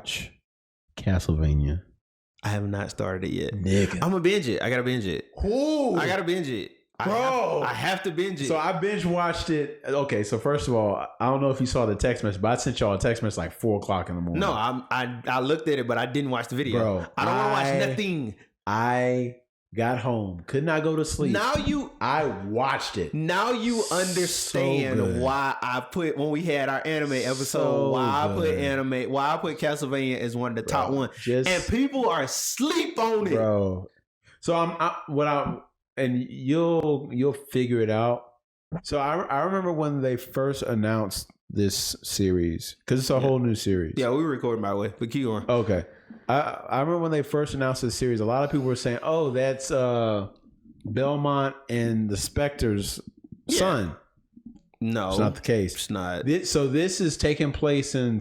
watch Castlevania? I have not started it yet. Nigga. I'm gonna binge it. I gotta binge it. Ooh. I gotta binge it. Bro. I have to binge it. So I binge watched it. Okay, so first of all, I don't know if you saw the text message, but I sent y'all a text message like 4 o'clock in the morning. No, I looked at it, but I didn't watch the video. Bro, I don't want to watch nothing. I got home, could not go to sleep. I watched it. Now you understand why I put, when we had our anime episode, why I put Castlevania as one of the top one. And people are asleep on it. Bro. So and you'll figure it out. So I remember when they first announced this series, because it's a whole new series. Yeah, we were recording, by the way, but keep going. Okay. I remember when they first announced this series, a lot of people were saying, oh, that's Belmont and the Spectre's son. No. It's not the case. It's not. So this is taking place in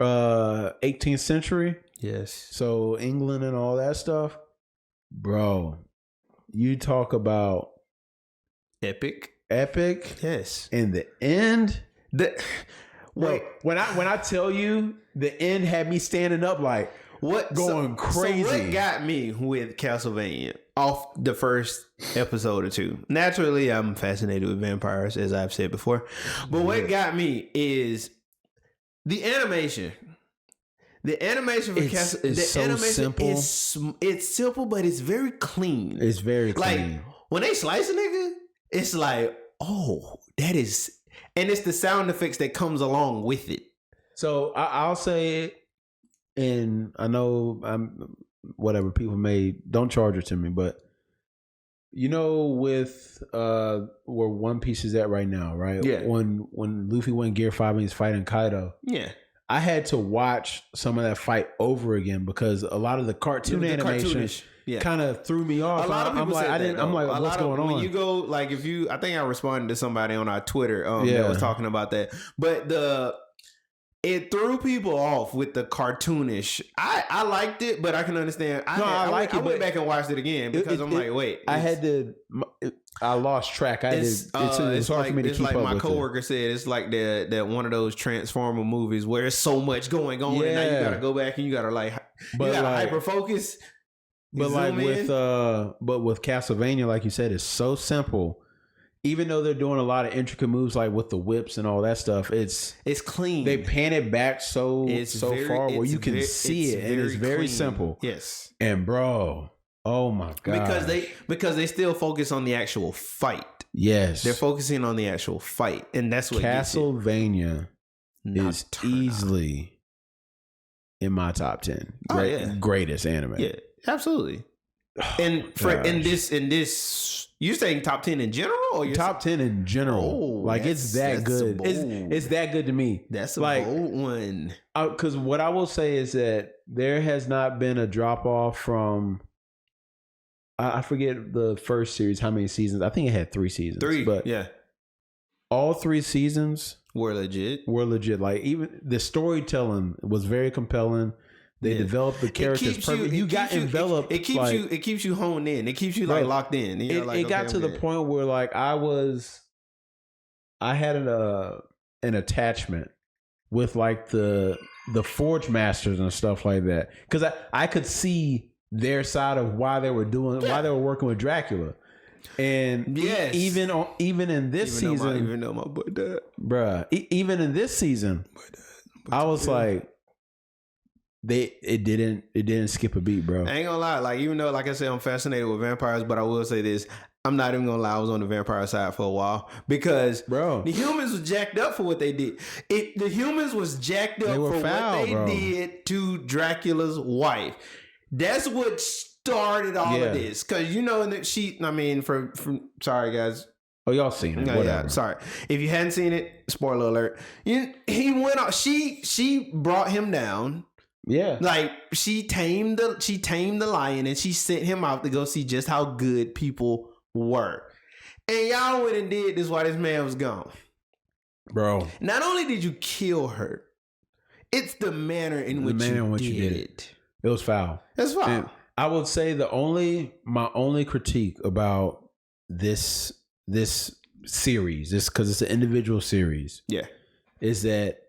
18th century. Yes. So England and all that stuff. Bro, you talk about epic. Yes. And the end. Wait, when I tell you, the end had me standing up like going crazy. So what got me with Castlevania off the first episode or two? Naturally, I'm fascinated with vampires, as I've said before. But what got me is the animation. The animation for Castlevania is so simple. It's simple, but it's very clean. It's very clean. Like when they slice a nigga, it's like, oh, that is, and it's the sound effects that comes along with it. So I'll say it, and I know whatever people don't charge it to me, but you know, with where One Piece is at right now, right? Yeah. When Luffy went Gear 5 and he's fighting Kaido. Yeah. I had to watch some of that fight over again because a lot of the cartoon animation kind of threw me off. A lot of people said that. I'm like, what's going on? When you go, like, I think I responded to somebody on our Twitter that was talking about that. But it threw people off with the cartoonish. I liked it, but I can understand. I went back and watched it again because I'm like, wait. I lost track. It's hard for me to keep up with it. It's like my coworker said, it's like that one of those Transformer movies where there's so much going on and now you gotta go back and you gotta hyper focus. But with Castlevania, like you said, it's so simple. Even though they're doing a lot of intricate moves, like with the whips and all that stuff, it's clean. They pan it back so far where you can see it, and it's very simple. Yes. And bro, oh my god! Because they still focus on the actual fight. Yes, they're focusing on the actual fight, and that's what Castlevania is easily in my top 10 greatest anime. Yeah, absolutely. And in this. You saying top 10 in general, or top 10 in general? Oh, it's that good. It's that good to me. That's a bold one. Because what I will say is that there has not been a drop off from. I forget the first series, how many seasons? I think it had 3 seasons. 3, but all 3 seasons were legit. Like even the storytelling was very compelling. They developed the characters perfectly. You got enveloped. It keeps you honed in. It keeps you locked in. It got to the point where like I had an attachment with like the Forge Masters and stuff like that because I could see their side of why they were working with Dracula. And even in this season, even though my boy died, bruh, even in this season, I was like. It didn't skip a beat, bro. I ain't gonna lie, like even though, like I said, I'm fascinated with vampires, but I will say this: I'm not even gonna lie, I was on the vampire side for a while because, bro, the humans was jacked up for what they did. The humans was jacked up for what they did to Dracula's wife. That's what started all of this, because sorry guys. Oh, y'all seen it? Yeah, sorry. If you hadn't seen it, spoiler alert. He went off. She brought him down. Yeah, like she tamed the lion and she sent him out to go see just how good people were. And y'all went and did this while this man was gone, bro. Not only did you kill her, it's the manner in which you did it. It was foul. That's foul. And I would say my only critique about this series, because it's an individual series, is that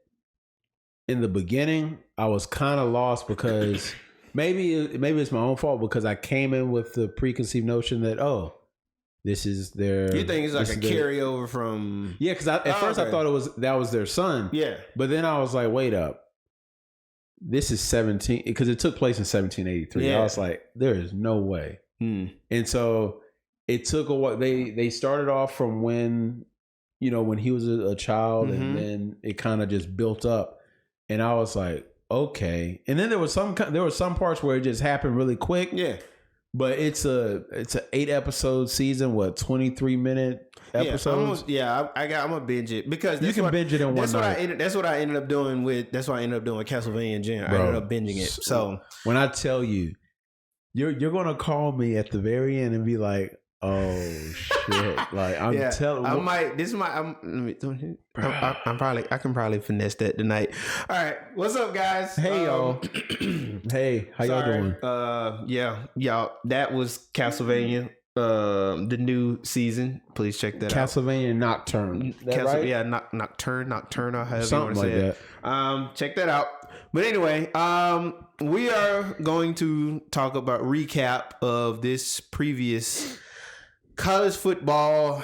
in the beginning, I was kind of lost because maybe it's my own fault because I came in with the preconceived notion that this is their. You think it's like a carryover from? Yeah, because at first I thought that was their son. Yeah, but then I was like, wait up, this is 17 because it took place in 1783. Yeah. I was like, there is no way. And so it took a while. They started off from when he was a child, and then it kind of just built up. And I was like, okay. And then there was some parts where it just happened really quick. Yeah. But it's a 8-episode season. 23-minute episodes? I'm gonna binge it because you can binge it in one night. That's what I ended up doing with Castlevania and Jen. I ended up binging it. So when I tell you, you're gonna call me at the very end and be like, oh shit! Like I'm telling. I can probably finesse that tonight. All right, what's up, guys? Hey y'all. Hey, how y'all doing? Y'all. That was Castlevania, the new season. Please check that out. Castlevania Nocturne. Right? Yeah, Nocturne, or however something you want to say it. Check that out. But anyway, we are going to talk about recap of this previous college football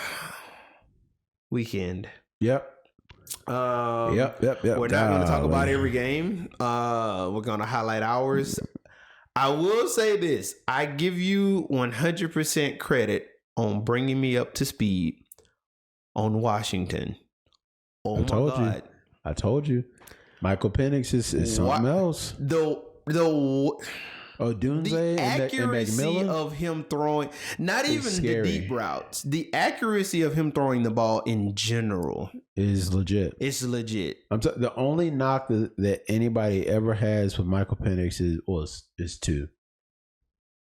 weekend. Yep. We're not going to talk about every game. We're going to highlight ours. I will say this. I give you 100% credit on bringing me up to speed on Washington. I told you. Michael Penix is something else. Doomsday the accuracy and of him throwing, not even the deep routes, the accuracy of him throwing the ball in general is legit. It's legit. The only knock that anybody ever has with Michael Penix is two.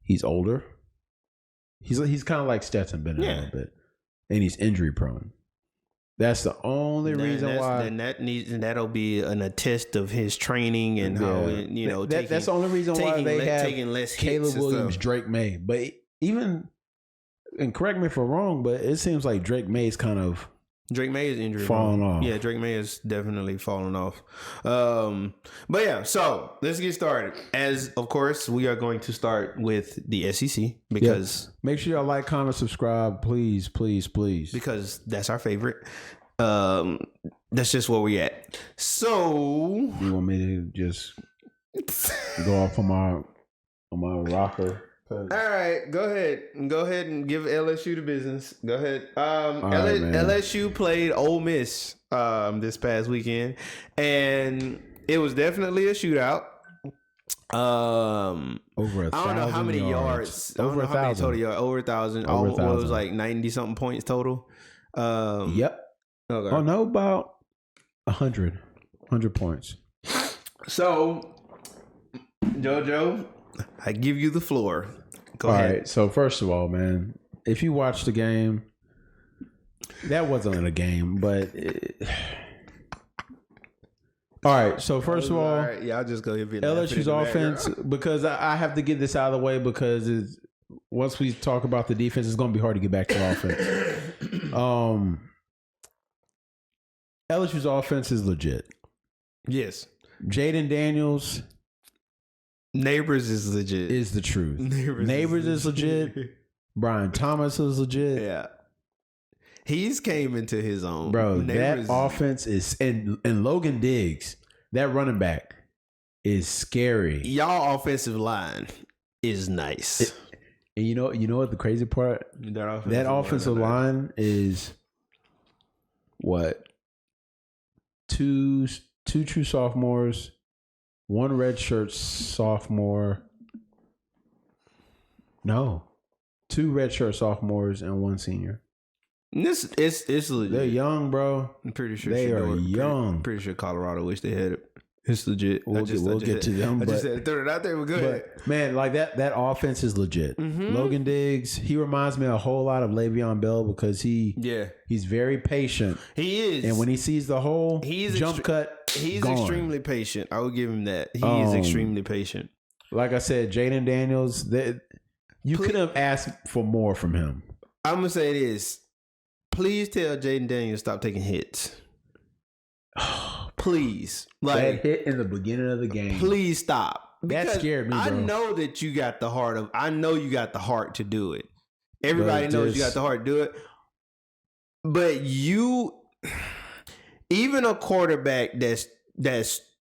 He's older. He's kind of like Stetson Bennett a little bit, and he's injury prone. That's the only reason why. And that'll be an attest of his training and how that's the only reason why they have less Caleb Williams, Drake May. But even, and correct me if I'm wrong, but it seems like Drake May is injury falling off. Yeah, Drake May is definitely falling off. But yeah, so let's get started. As of course, we are going to start with the SEC because make sure y'all like, comment, subscribe, please, because that's our favorite. That's just where we at. So you want me to just go off on my rocker? All right, go ahead and give LSU the business. Go ahead. LSU played Ole Miss this past weekend, and it was definitely a shootout. Over 1,000. I don't know how many yards. Over 1,000 total yards. Over 1,000. It was like 90 something points total. Yep. Okay. Oh no, about 100 points. So, JoJo, I give you the floor. Go ahead. All right. So first of all, man, if you watch the game, that wasn't a game, but all right. So first of all, I'll just go here. LSU's offense, because I have to get this out of the way because once we talk about the defense, it's going to be hard to get back to offense. LSU's offense is legit. Yes. Jaden Daniels. Neighbors is legit. Is the truth. Neighbors is legit. Brian Thomas is legit. Yeah. He's came into his own. Bro, that offense is... And Logan Diggs, that running back, is scary. Y'all offensive line is nice. And you know what the crazy part? That offensive line is... What? Two true sophomores... One redshirt sophomore. No. 2 redshirt sophomores and 1 senior. It's legit. They're young, bro. I'm pretty sure they are young. Pretty sure Colorado wish they had it. It's legit. We'll get to them. I just said throw it out there. We're good. But, man, like that offense is legit. Mm-hmm. Logan Diggs, he reminds me a whole lot of Le'Veon Bell because he's very patient. He is. And when he sees the hole, jump cut. He's extremely patient. I will give him that. He is extremely patient. Like I said, Jaden Daniels, you could have asked for more from him. I'm going to say this. Please tell Jaden Daniels stop taking hits. please. That hit in the beginning of the game. Please stop. That scared me, bro. I know that you got the heart to do it. Everybody knows you got the heart to do it. But even a quarterback that's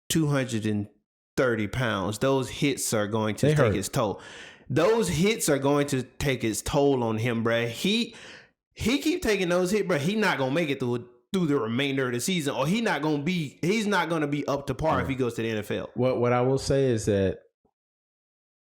230 pounds, those hits are going to take its toll. Those hits are going to take its toll on him, bruh. He keep taking those hits, bruh. He not gonna make it through the remainder of the season, or he's not gonna be up to par if he goes to the NFL. What I will say is that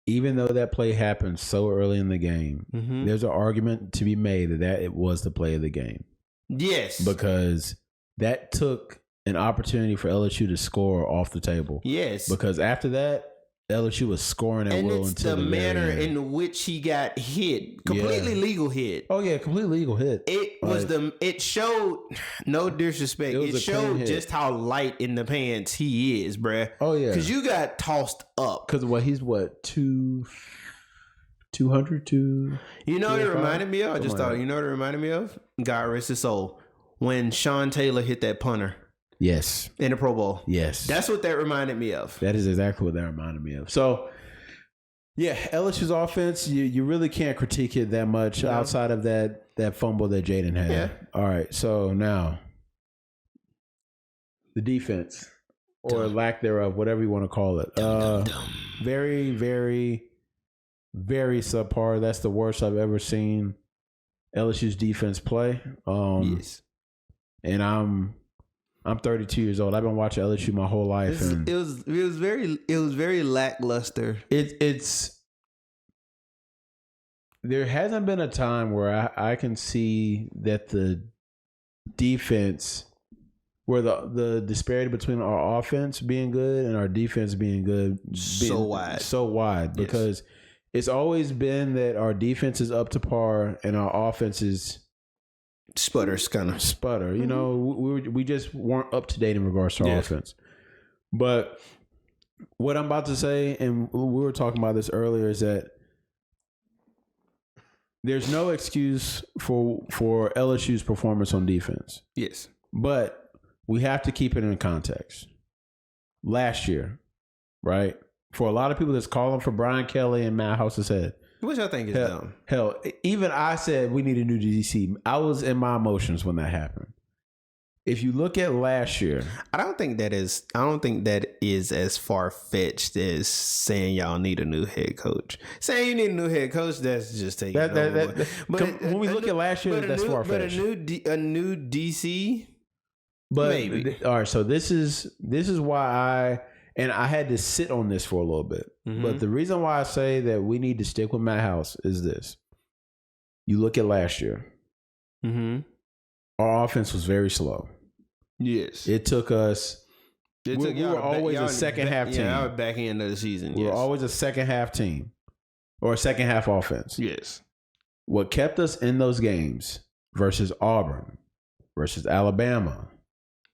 even though that play happened so early in the game, there's an argument to be made that it was the play of the game. Yes. Because that took an opportunity for LSU to score off the table. Yes. Because after that, LSU was scoring at will until the manner in which he got hit. Completely legal hit. Oh, yeah, completely legal hit. It showed, no disrespect, it showed just how light in the pants he is, bruh. Oh, yeah. Because you got tossed up. Because he's 200? You know what it reminded me of? You know what it reminded me of? God rest his soul. When Sean Taylor hit that punter. Yes. In the Pro Bowl. Yes. That's what that reminded me of. That is exactly what that reminded me of. So, yeah, LSU's offense, you really can't critique it that much outside of that fumble that Jaden had. Yeah. All right, so now the defense, or lack thereof, whatever you want to call it. Very, very, very subpar. That's the worst I've ever seen LSU's defense play. Yes. And I'm 32 years old. I've been watching LSU my whole life. It was very lackluster. There hasn't been a time where I can see that the defense, where the disparity between our offense being good and our defense being good, so wide because it's always been that our defense is up to par and our offense is sputter. You know, we just weren't up to date in regards to our offense. But what I'm about to say, and we were talking about this earlier, is that there's no excuse for LSU's performance on defense. Yes. But we have to keep it in context. Last year, right? For a lot of people that's calling for Brian Kelly and Matt House's head. Which I think is dumb. Hell, even I said we need a new DC. I was in my emotions when that happened. If you look at last year, I don't think that is as far fetched as saying y'all need a new head coach. Saying you need a new head coach, that's just taking it over. But when we look at last year, that's far fetched. But a new DC, but maybe. All right, so this is why I had to sit on this for a little bit. Mm-hmm. But the reason why I say that we need to stick with Matt House is this. You look at last year. Mm-hmm. Our offense was very slow. Yes. It took us... We were always a second half team. Yeah, our back end of the season. We were always a second half team. Or a second half offense. Yes. What kept us in those games versus Auburn, versus Alabama,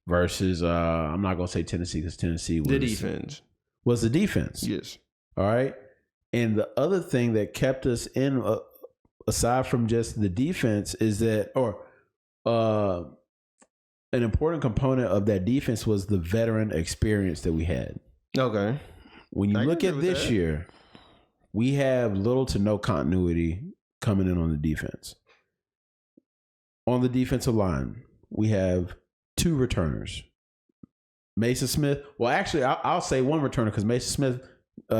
versus I'm not gonna say Tennessee because Tennessee was the defense. Was the defense. Yes. All right. And the other thing that kept us in, aside from just the defense, is that, an important component of that defense was the veteran experience that we had. Okay. When you look at this year, we have little to no continuity coming in on the defense. On the defensive line, we have 2 returners. Mason Smith. Well, actually, I'll say 1 returner because Mason Smith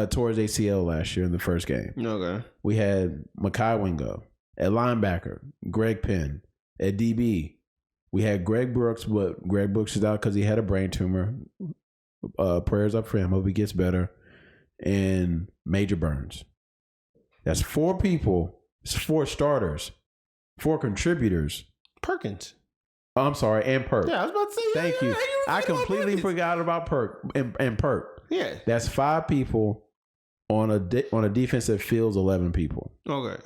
tore his ACL last year in the first game. Okay. We had Mekhi Wingo at linebacker, Greg Penn at DB. We had Greg Brooks, but Greg Brooks is out because he had a brain tumor. Prayers up for him. Hope he gets better. And Major Burns. That's 4 people. It's 4 starters. 4 contributors. Perkins. Oh, I'm sorry, and Perk. Yeah, I was about to say. Thank you. I completely forgot about Perk and Perk. Yeah. That's 5 people on a defense that fills 11 people. Okay.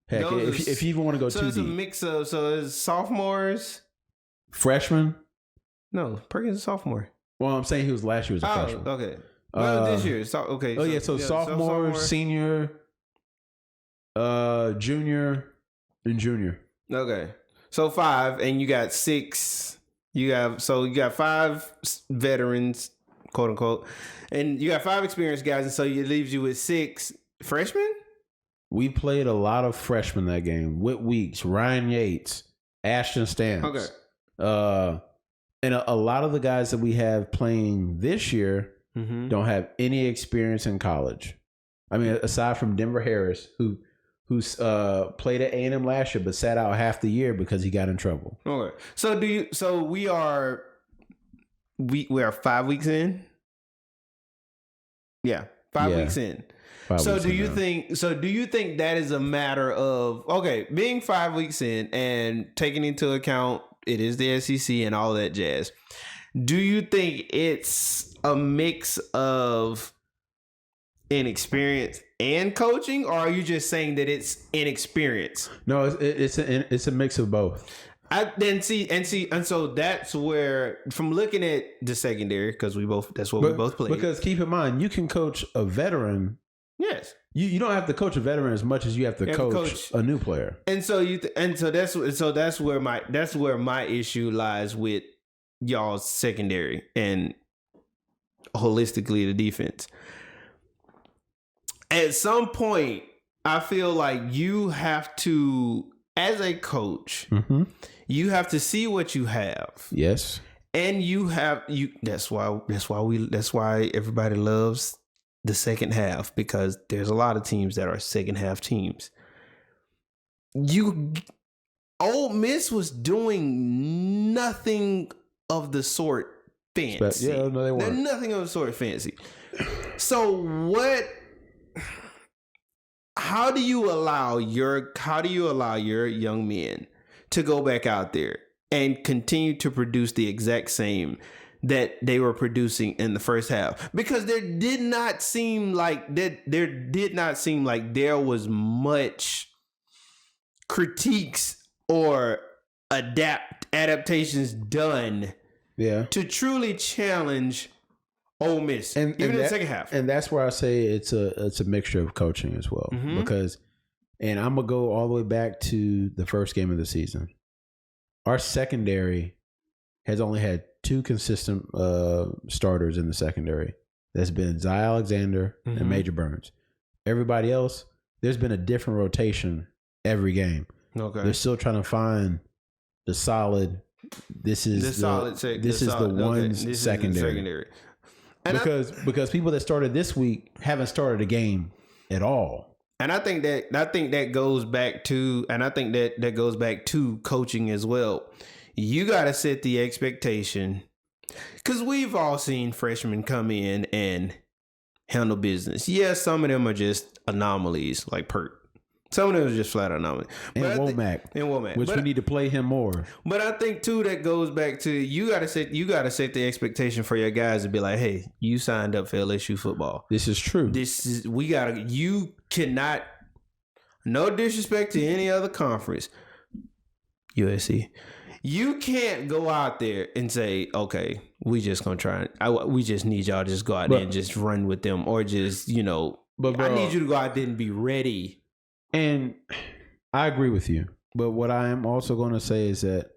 Heck, if you even want to go too deep. So it's a mix of, it's sophomores. Freshmen? No, Perkins is a sophomore. Well, I'm saying he was last year as a freshman. Okay. Well, this year. Okay. Oh, so sophomore, senior, junior, and junior. Okay. So 5, and you got 6 You got 5 veterans, quote unquote, and you got 5 experienced guys, and so it leaves you with 6 freshmen. We played a lot of freshmen that game. Whit Weeks, Ryan Yates, Ashton Stamps. Okay. And a lot of the guys that we have playing this year don't have any experience in college. I mean, aside from Denver Harris, who's played at A&M last year but sat out half the year because he got in trouble. Okay. So we are 5 weeks in. Yeah, 5 weeks in. Do you think that is a matter of, okay, being 5 weeks in and taking into account it is the SEC and all that jazz, do you think it's a mix of inexperience and coaching, or are you just saying that it's inexperience? No, it's a mix of both. And so that's where, from looking at the secondary, because we both played. Because keep in mind, you can coach a veteran. Yes, you don't have to coach a veteran as much as you have to coach a new player. And so that's where my issue lies with y'all's secondary and holistically the defense. At some point, I feel like you have to, as a coach, you have to see what you have. Yes. And that's why everybody loves the second half, because there's a lot of teams that are second half teams. Ole Miss was doing nothing of the sort fancy. Yeah, no, they weren't. Nothing of the sort fancy. So how do you allow your young men to go back out there and continue to produce the exact same that they were producing in the first half? Because there did not seem like there was much critiques or adaptations done to truly challenge Ole Miss, even in the second half. And that's where I say it's a mixture of coaching as well. Because, and I'm gonna go all the way back to the first game of the season. Our secondary has only had 2 consistent starters in the secondary. That's been Zy Alexander and Major Burns. Everybody else, there's been a different rotation every game. Okay, they're still trying to find the solid. This is the one secondary. And because people that started this week haven't started a game at all. And I think that goes back to coaching as well. You got to set the expectation, because we've all seen freshmen come in and handle business. Yes, some of them are just anomalies, like Pert. Some of them are just flat anomalies. And Womack, which we need to play him more. But I think too that goes back to you got to set the expectation for your guys to be like, hey, you signed up for LSU football. This is true. You cannot. No disrespect to any other conference, USC. You can't go out there and say, okay, we just gonna try. We just need y'all to just go out there and just run with them, or just But I need you to go out there and be ready. And I agree with you, but what I am also going to say is that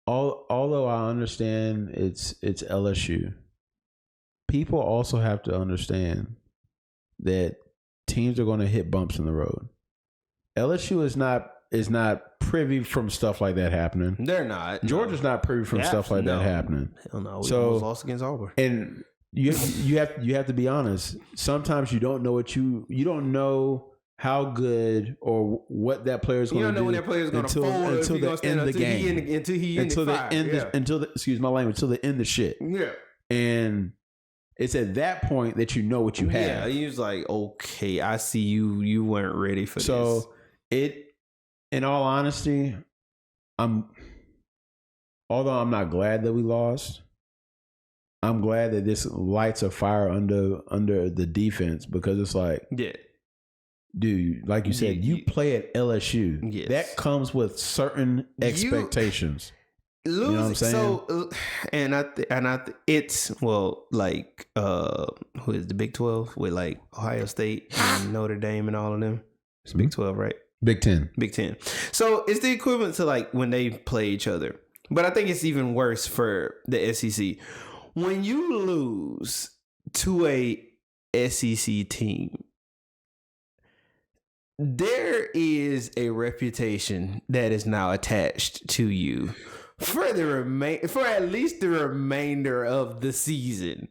although I understand it's LSU, people also have to understand that teams are going to hit bumps in the road. LSU is not privy from stuff like that happening. They're not. Georgia's not privy from stuff like that happening. Hell no. We almost lost against Auburn. And you have to be honest. Sometimes you don't know you don't know how good or what that player is going to do. You don't know when that player is going to fold until the end of the game. Until the end of shit. Yeah. And it's at that point that you know what you have. Yeah, he was like, okay, I see you. You weren't ready for this. So in all honesty, although I'm not glad that we lost, I'm glad that this lights a fire under the defense, because it's like, dude, like you said, you play at LSU. Yes. That comes with certain expectations. You know what I'm saying? So, it's like who is the Big 12 with like Ohio State and Notre Dame and all of them? It's Big 12, right? Big 10. Big 10. So it's the equivalent to like when they play each other. but I think it's even worse for the SEC. When you lose to a SEC team, there is a reputation that is now attached to you for at least the remainder of the season.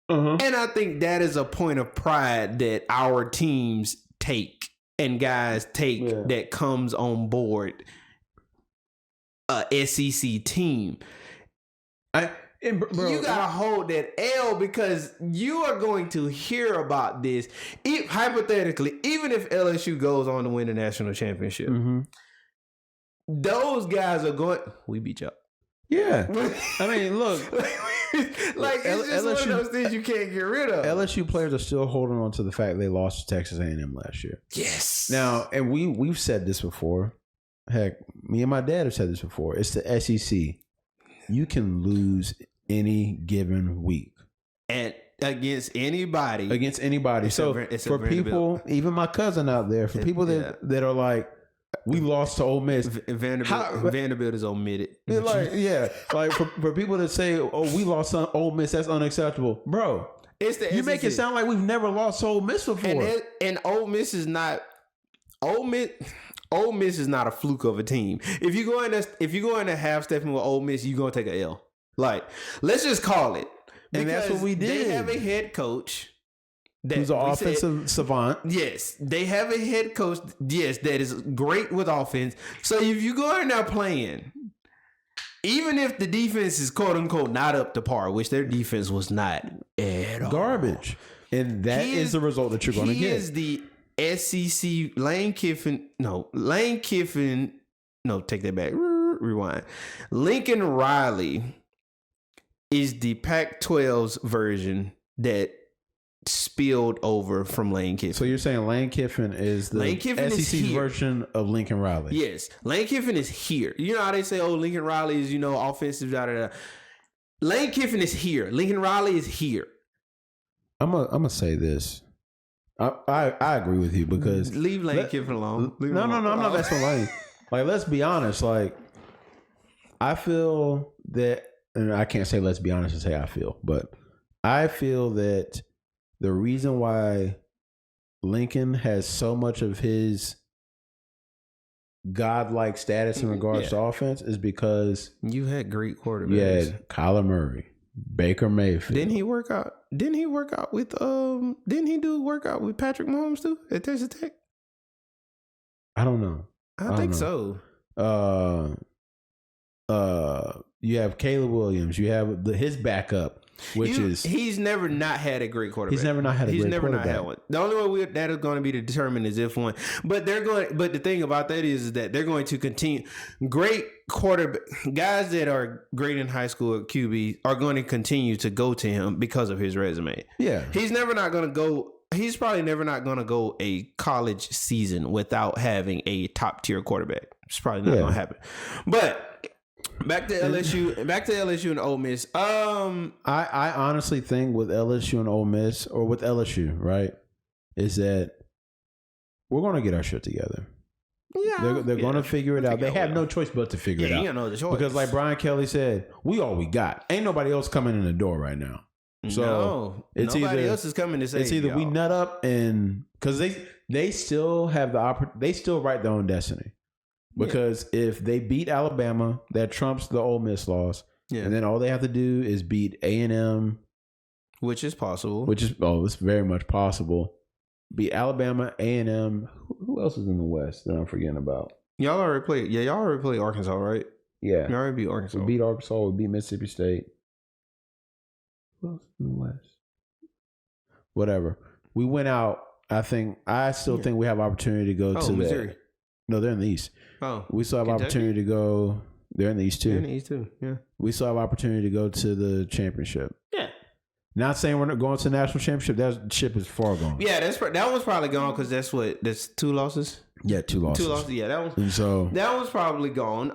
And I think that is a point of pride that our teams take and guys take that comes on board a SEC team. Bro, you gotta hold that L because you are going to hear about this. Hypothetically, even if LSU goes on to win the national championship, those guys are going. We beat y'all. Yeah, I mean, look, like it's just one of those things you can't get rid of. LSU players are still holding on to the fact they lost to Texas A&M last year. Yes. Now, and we've said this before. Heck, me and my dad have said this before. It's the SEC. You can lose any given week and against anybody. So for people, even my cousin out there, for people that are like, we lost to Ole Miss. Vanderbilt is omitted. Like for people that say, "Oh, we lost to Ole Miss," that's unacceptable, bro. It's the you SEC. make it sound like we've never lost to Ole Miss before. And Ole Miss is not Ole Miss is not a fluke of a team. If you go in a half stepping with Ole Miss, you're gonna take a L. Like, let's just call it. And that's what we did. They have a head coach who's an offensive savant. Yes, they have a head coach. Yes, that is great with offense. So if you go in there playing, even if the defense is quote unquote not up to par, which their defense was not at all, garbage, and that is the result that you're going to get. He is the SEC Lane Kiffin. No, take that back. Rewind. Lincoln Riley is the Pac-12's version that spilled over from Lane Kiffin. So you're saying Lane Kiffin is the SEC's version of Lincoln Riley? Yes. Lane Kiffin is here. You know how they say, oh, Lincoln Riley is, offensive, da-da-da. Lane Kiffin is here. Lincoln Riley is here. I'm gonna say this. I agree with you because... Leave Lane Kiffin alone. No, I'm not messing with Lane. Like, let's be honest. Like, I feel that... And I can't say let's be honest and say I feel. But I feel that the reason why Lincoln has so much of his godlike status in regards to offense is because... You had great quarterbacks. You had Kyler Murray, Baker Mayfield. Didn't he work out with didn't he do workout with Patrick Mahomes too at Texas Tech? I don't know. I think so. You have Caleb Williams. You have his backup, he's never not had a great quarterback. He's never not had one. The only way that is going to be determined is if one. But the thing about that is that they're going to continue. Great quarterback guys that are great in high school at QB are going to continue to go to him because of his resume. Yeah, he's probably never not going to go a college season without having a top tier quarterback. It's probably not going to happen. But back to LSU and Ole Miss. I honestly think with LSU and Ole Miss, or with LSU, right, is that we're going to get our shit together. Yeah, they're going to figure it out. They have no choice but to figure it out. Yeah, no choice. Because like Brian Kelly said, we all we got. Ain't nobody else coming in the door right now. So nobody else is coming to say it's either we nut up and because they still have they still write their own destiny. Because if they beat Alabama, that trumps the Ole Miss loss. Yeah. And then all they have to do is beat A&M. Which is possible. It's very much possible. Beat Alabama, A&M. Who else is in the West that I'm forgetting about? Y'all already played Arkansas, right? Yeah. You already beat Arkansas. We beat Arkansas. We beat Mississippi State. Who else in the West? Whatever. We went out. I still think we have opportunity to go to Missouri. No, they're in the East. Oh, we still have opportunity to go. They're in the East too. They're in the East too. Yeah. We still have opportunity to go to the championship. Yeah. Not saying we're not going to the national championship. That ship is far gone. Yeah, that was probably gone because that's 2 losses. Yeah, 2 losses. 2 losses. Yeah, that was probably gone.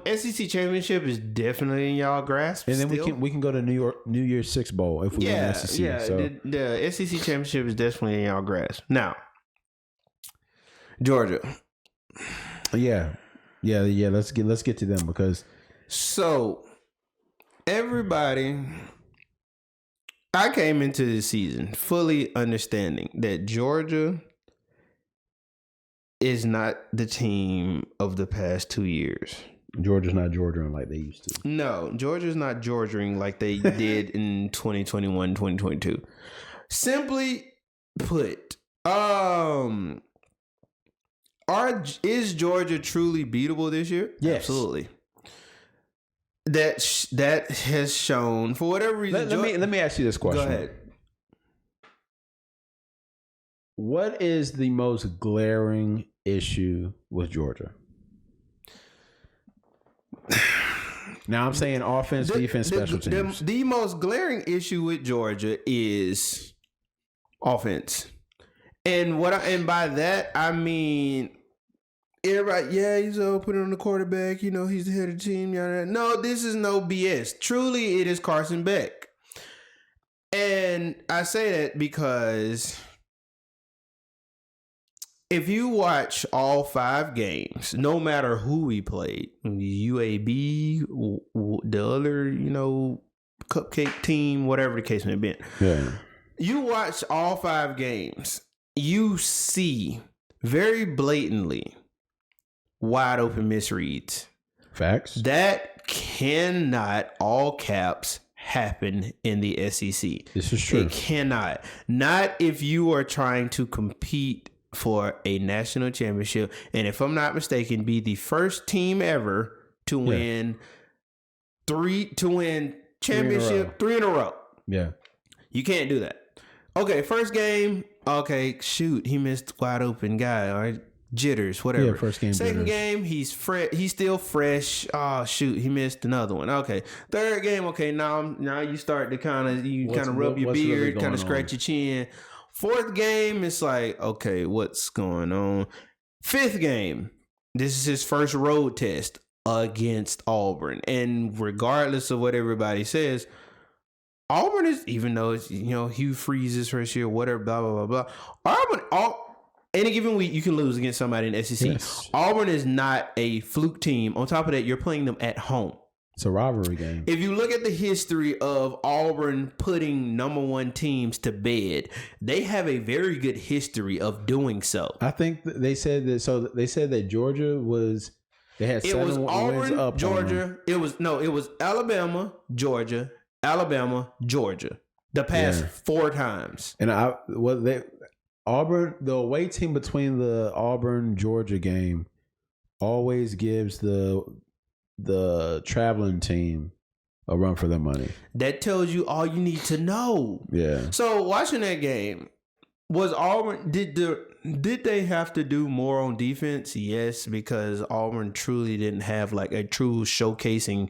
SEC championship is definitely in y'all grasp. And then we can go to New Year's Six Bowl if we win the SEC. Yeah, so. The SEC championship is definitely in y'all grasp. Now, Georgia. Yeah. Let's get to them because So, everybody, I came into this season fully understanding that Georgia is not the team of the past 2 years. Georgia's not Georgiaing like they used to. No, Georgia's not Georgiaing like they did in 2021, 2022. Simply put, is Georgia truly beatable this year? Yes. Absolutely. That has shown, for whatever reason. Let me ask you this question. Go ahead. What is the most glaring issue with Georgia? Now I'm saying offense, defense, special teams. The most glaring issue with Georgia is offense, and by that I mean everybody. Yeah, he's put it on the quarterback. You know, he's the head of the team. Yada. No, this is no BS. Truly, it is Carson Beck, and I say that because if you watch all 5 games, no matter who we played, UAB, the other, cupcake team, whatever the case may be, you watch all 5 games, you see very blatantly wide open misreads. Facts. That cannot, all caps, happen in the SEC. This is true. It cannot. Not if you are trying to compete for a national championship, and if I'm not mistaken, be the first team ever to win three in a row. Yeah. You can't do that. Okay, first game, okay, shoot, he missed wide open guy, all right? Jitters, whatever. Yeah, first game. Second game, he's still fresh. Oh shoot, he missed another one. Okay, third game. Okay, now you start to kind of rub your beard, really kind of scratch your chin. Fourth game, it's like, okay, what's going on? Fifth game, this is his first road test against Auburn, and regardless of what everybody says, Auburn is, even though it's Hugh Freeze's first year, whatever, blah blah blah blah. Auburn, any given week, you can lose against somebody in the SEC. Yes. Auburn is not a fluke team. On top of that, you're playing them at home. It's a rivalry game. If you look at the history of Auburn putting number 1 teams to bed, they have a very good history of doing so. I think they said that. So they said that Georgia was. They had 7 wins up. Georgia. It was Alabama, Georgia, the past 4 times. And Auburn, the away team between the Auburn Georgia game always gives the traveling team a run for their money. That tells you all you need to know. Yeah. So watching that game, was Auburn, did they have to do more on defense? Yes, because Auburn truly didn't have like a true showcasing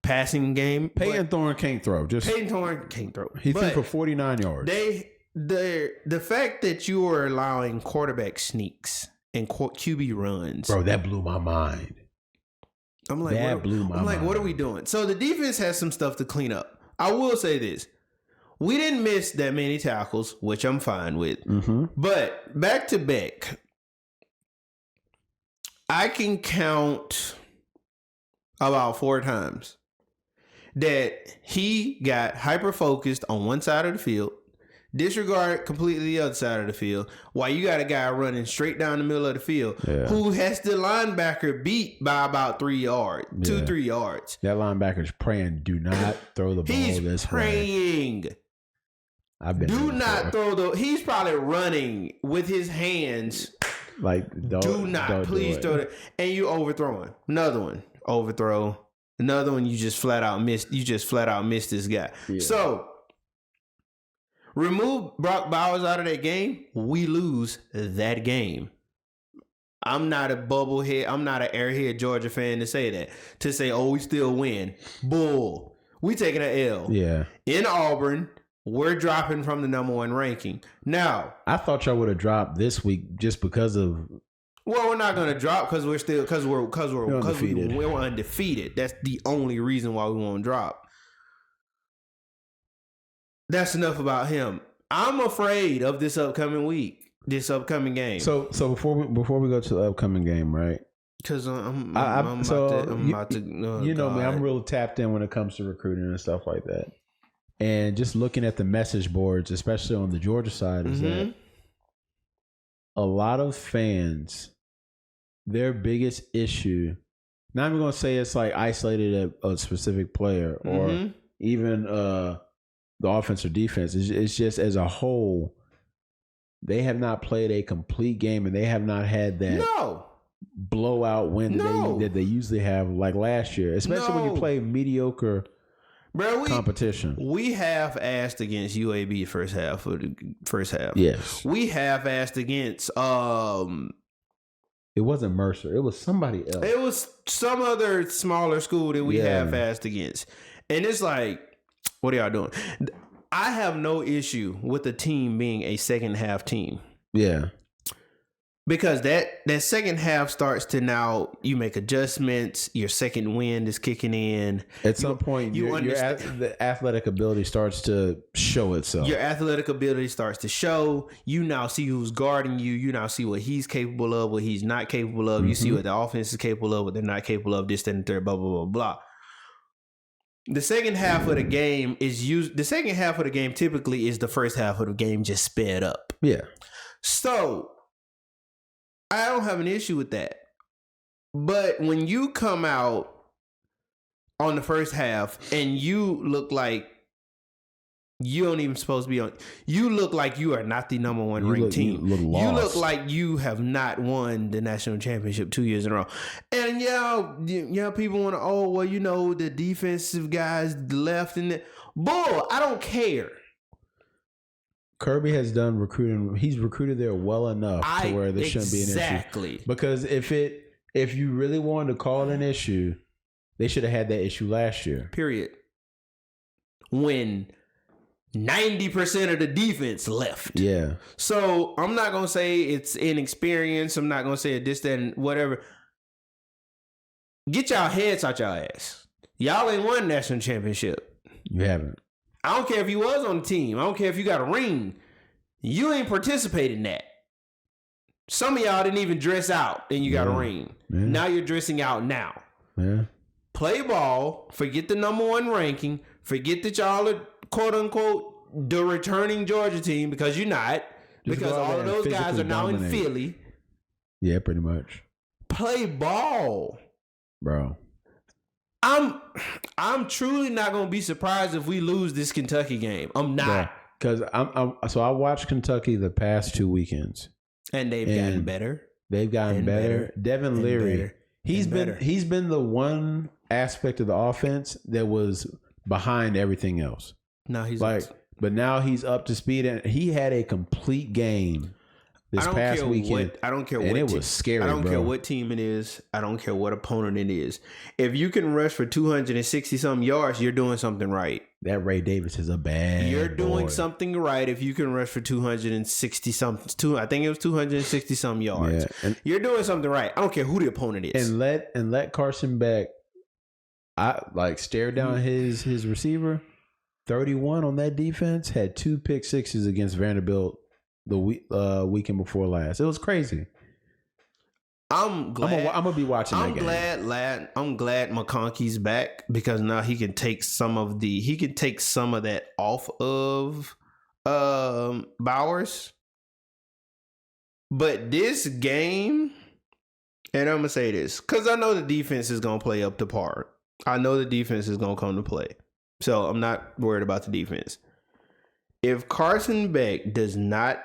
passing game. Peyton Thorne can't throw. Peyton Thorne can't throw. He threw for 49 yards. The fact that you are allowing quarterback sneaks and QB runs, bro, that blew my mind. I'm like, what are we doing? So the defense has some stuff to clean up. I will say this. We didn't miss that many tackles, which I'm fine with. Mm-hmm. But back to Beck, I can count about 4 times that he got hyper-focused on one side of the field, disregard completely the other side of the field, while you got a guy running straight down the middle of the field who has the linebacker beat by about 3 yards, 2-3 yards. That linebacker's praying, do not throw the ball this way. He's praying. Do not throw the... He's probably running with his hands. Like, do not, please throw it. And you overthrowing. Another one, overthrow. Another one, you just flat out missed. You just flat out missed this guy. Yeah. So... remove Brock Bowers out of that game, we lose that game. I'm not a bubblehead. I'm not an airhead Georgia fan to say that. To say, oh, we still win. Bull. We taking an L. Yeah. In Auburn, we're dropping from the number 1 ranking. Now, I thought y'all would have dropped this week just because of. Well, we're not going to drop because we're undefeated. That's the only reason why we won't drop. That's enough about him. I'm afraid of this upcoming week, this upcoming game. So before we go to the upcoming game, right? Because I'm you about to. Oh, you know God. me, I'm real tapped in when it comes to recruiting and stuff like that. And just looking at the message boards, especially on the Georgia side, is that a lot of fans, their biggest issue, not even going to say it's like isolated at a specific player or even the offense or defense. It's just as a whole, they have not played a complete game and they have not had that blowout win that they usually have like last year, especially when you play mediocre competition. We half-assed against UAB first half. Yes. We half-assed against it wasn't Mercer. It was somebody else. It was some other smaller school that we half-assed against. And it's like, what are y'all doing? I have no issue with the team being a second half team. Yeah. Because that second half starts to now you make adjustments. Your second wind is kicking in. At some point, the athletic ability starts to show itself. Your athletic ability starts to show. You now see who's guarding you. You now see what he's capable of, what he's not capable of. You see what the offense is capable of, what they're not capable of. This, that, and the third. Blah blah blah blah. The second half of the game The second half of the game typically is the first half of the game just sped up. Yeah. So I don't have an issue with that. But when you come out on the first half and you look like you don't even supposed to be on, you look like you are not the number one ranked team. You look like you have not won the national championship 2 years in a row. And people want to, the defensive guys left and bull. I don't care. Kirby has done recruiting. He's recruited there well enough to where there shouldn't be an issue. Exactly. Because if you really wanted to call it an issue, they should have had that issue last year. Period. When 90% of the defense left. Yeah. So I'm not going to say it's inexperience. I'm not going to say this, that, and whatever. Get y'all heads out y'all ass. Y'all ain't won national championship. You haven't. I don't care if you was on the team. I don't care if you got a ring. You ain't participated in that. Some of y'all didn't even dress out and you got a ring. Yeah. Now you're dressing out now. Yeah. Play ball. Forget the number one ranking. Forget that y'all are, quote unquote, the returning Georgia team, because you're not. Because all of those guys are now in Philly. Yeah, pretty much. Play ball. Bro. I'm truly not gonna be surprised if we lose this Kentucky game. I'm not, because I watched Kentucky the past 2 weekends, and they've gotten better. They've gotten better. Devin Leary, he's been the one aspect of the offense that was behind everything else. Now he's but now he's up to speed, and he had a complete game this past weekend. I don't care what, and it was scary. I don't care what team it is. I don't care what opponent it is. If you can rush for 260 some yards, you're doing something right. That Ray Davis is a bad. You're doing something right if you can rush for 260 something. I think it was 260 some yards. Yeah. And you're doing something right. I don't care who the opponent is. And let Carson Beck, stare down his receiver. 31 on that defense, had 2 pick sixes against Vanderbilt the weekend before last. It was crazy. I'm glad. I'm gonna be watching that game. I'm glad McConkey's back, because now he can take some of that off of Bowers. But this game, and I'm gonna say this because I know the defense is gonna play up to par. I know the defense is gonna come to play, so I'm not worried about the defense. If Carson Beck does not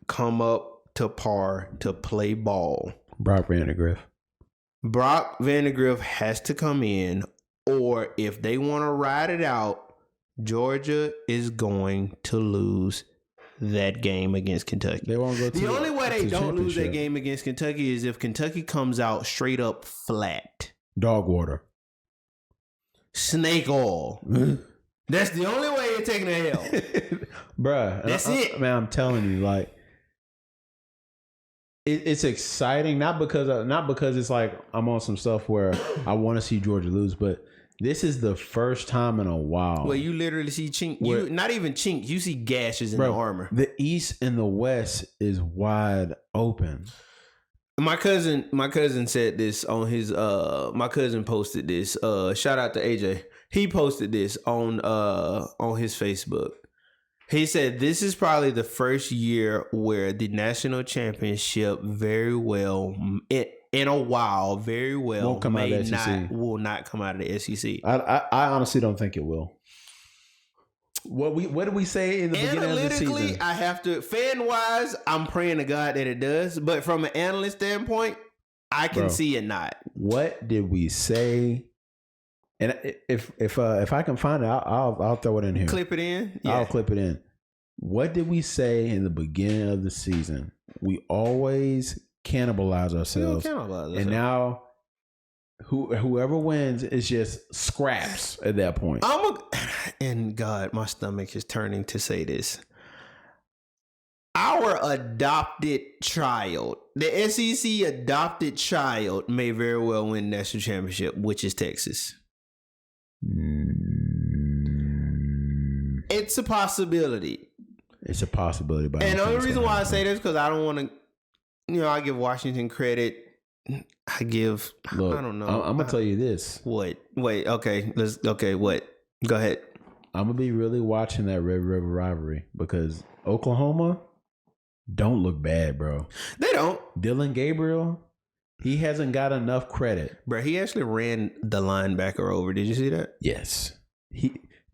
come up to par to play ball, Brock Vandagriff has to come in, or if they want to ride it out, Georgia is going to lose that game against Kentucky. They won't go. The only way they don't lose that game against Kentucky is if Kentucky comes out straight up flat. Dog water. Snake oil. That's the only way you're taking a L. Bruh. That's it. Man, I'm telling you, it's exciting, not because it's like I'm on some stuff where I want to see Georgia lose, but this is the first time in a while where you literally see chink. Not even chink. You see gashes in the armor. The East and the West is wide open. My cousin said this on his my cousin posted this. Shout out to AJ. He posted this on his Facebook. He said this is probably the first year where the national championship very well in a while very well won't come out of the SEC. Will not come out of the SEC. I honestly don't think it will. What did we say in the beginning of the season? Analytically, I have to, fan wise, I'm praying to God that it does. But from an analyst standpoint, I can see it not. What did we say? And if I can find it, I'll throw it in here. Clip it in. Yeah. I'll clip it in. What did we say in the beginning of the season? We always cannibalize ourselves, and now whoever wins is just scraps at that point. And God, my stomach is turning to say this. Our adopted child, the SEC adopted child, may very well win national championship, which is Texas. It's a possibility. It's a possibility. But and the only reason why I say this because I don't want to, I give Washington credit. I don't know. I'm gonna tell you this. What? Wait. Okay. What? Go ahead. I'm gonna be really watching that Red River rivalry because Oklahoma don't look bad, bro. They don't. Dylan Gabriel, he hasn't got enough credit, bro. He actually ran the linebacker over. Did you see that? Yes.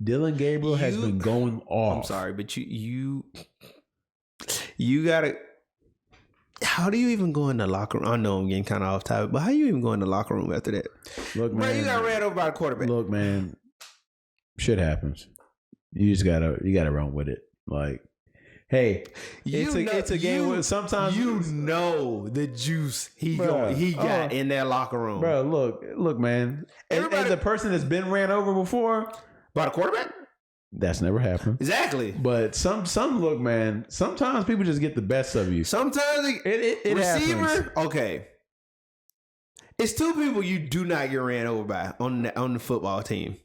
Dylan Gabriel has been going off. I'm sorry, but you gotta. How do you even go in the locker room? I know I'm getting kind of off topic, but how you even go in the locker room after that? Look, man, bro, you got ran over by a quarterback. Look, man, shit happens. You just gotta run with it. Like, hey, it's a game where sometimes the juice he got in that locker room, bro. Look, man. As a person that's been ran over before by a quarterback. That's never happened. Exactly. But some look, man, sometimes people just get the best of you. Sometimes it receiver, happens. Okay. It's two people you do not get ran over by on the football team.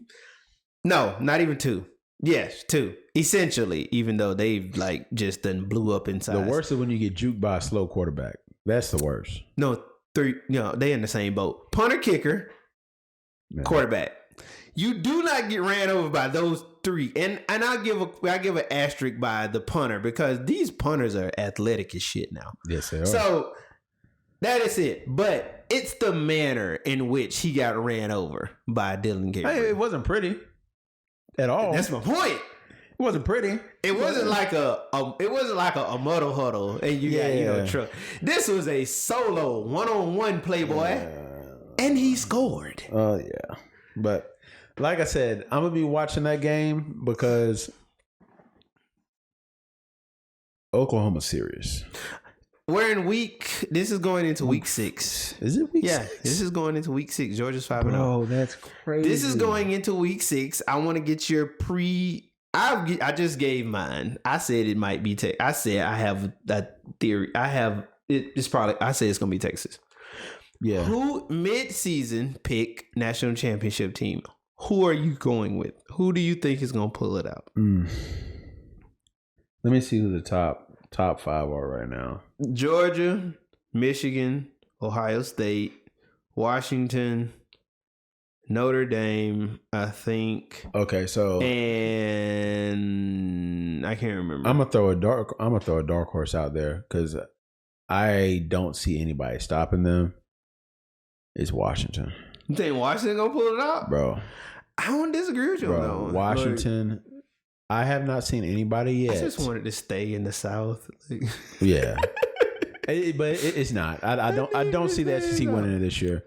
No, not even two. Yes, two. Essentially, even though they've just done blew up inside. The worst is when you get juked by a slow quarterback. That's the worst. No, three, they in the same boat. Punter, kicker, quarterback. You do not get ran over by those three, and I give an asterisk by the punter because these punters are athletic as shit now. Yes, they are. So that is it. But it's the manner in which he got ran over by Dylan Gabriel. Hey, it wasn't pretty at all. That's my point. It wasn't pretty. It wasn't like a muddle huddle, and you got truck. This was a solo 1-on-1 playboy, and he scored. Oh yeah, but. Like I said, I'm going to be watching that game because Oklahoma's serious. This is going into week 6. Is it week 6? Yeah, this is going into week 6. Georgia's 5-0. Oh, that's crazy. This is going into week 6. I want to get your I just gave mine. I said it might be Texas. I said I have that theory. It's probably, I say it's going to be Texas. Yeah. Who mid-season pick national championship team? Who are you going with? Who do you think is going to pull it out? Let me see who the top 5 are right now. Georgia, Michigan, Ohio State, Washington, Notre Dame, I think. Okay, so and I can't remember. I'm gonna throw a dark horse out there because I don't see anybody stopping them. It's Washington. You think Washington gonna pull it out, bro? I don't disagree with you on that one. Washington, I have not seen anybody yet. I just wanted to stay in the South. Yeah, but it's not. I don't see the SEC winning it this year.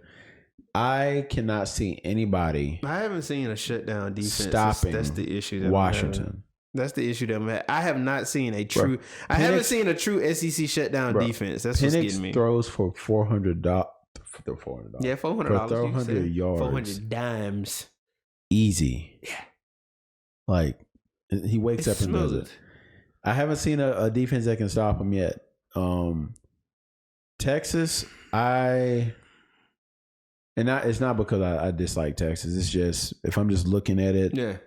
I cannot see anybody. I haven't seen a shutdown defense. Stopping that's the issue. Washington. That's the issue that I'm at. I have not seen a true. I haven't seen a true SEC shutdown defense. That's what's getting me. Throws for $400. Yeah, $400. For 400 yards. 400 dimes. Easy. Yeah. Like he wakes up and does it. I haven't seen a defense that can stop him yet. Texas, it's not because I dislike Texas. It's just if I'm just looking at it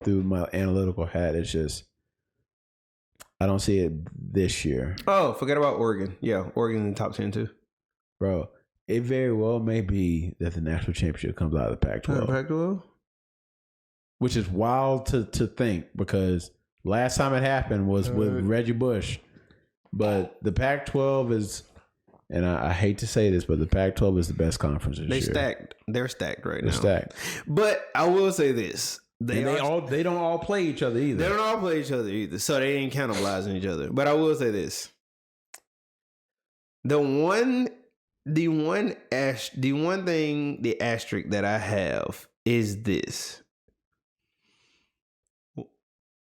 through my analytical hat, it's just I don't see it this year. Oh, forget about Oregon. Yeah, Oregon in the top 10 too. Bro, it very well may be that the national championship comes out of the Pac-12. Pac-12? Which is wild to think because last time it happened was with Reggie Bush. But the Pac-12 is, and I hate to say this, but the Pac-12 is the best conference this year. They're stacked right now. They're stacked. But I will say this. They don't all play each other either. They don't all play each other either. So they ain't cannibalizing each other. But I will say this. The one asterisk that I have is this.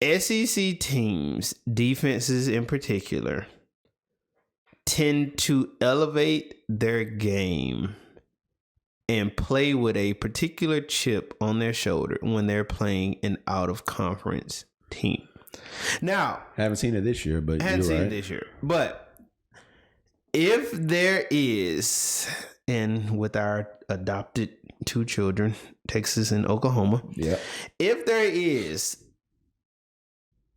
SEC teams, defenses in particular, tend to elevate their game and play with a particular chip on their shoulder when they're playing an out-of-conference team. Now, haven't seen it this year, but you're right. But if there is, and with our adopted 2 children, Texas and Oklahoma, if there is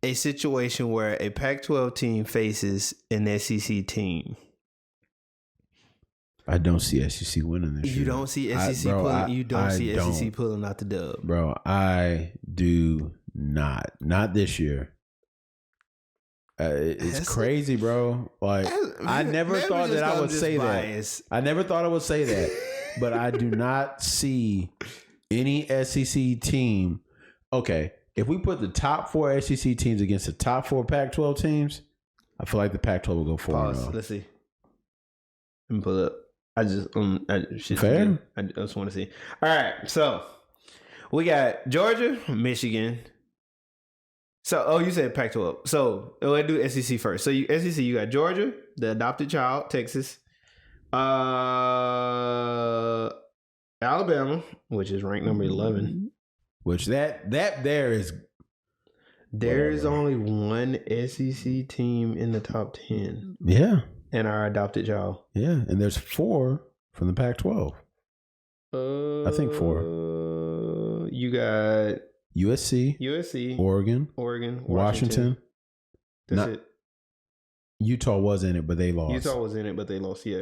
a situation where a Pac-12 team faces an SEC team, I don't see SEC winning this year. You don't see SEC pulling. You don't see SEC pulling out the dub, bro. I do not. Not this year. It's crazy, bro. Like I never thought that I would say that. I never thought I would say that, but I do not see any SEC team. Okay, if we put the top 4 SEC teams against the top 4 Pac-12 teams, I feel like the Pac-12 will go 4-0. Let's see. Let me pull up. I just fair. I just want to see. All right, so we got Georgia, Michigan. So, you said Pac-12. So, let's do SEC first. So, SEC, you got Georgia, the adopted child, Texas, Alabama, which is ranked number 11. Which there's only one SEC team in the top 10. Yeah. And our adopted child. Yeah, and there's 4 from the Pac-12. I think 4. You got USC, Oregon, Washington. That's it. Utah was in it, but they lost. Yeah.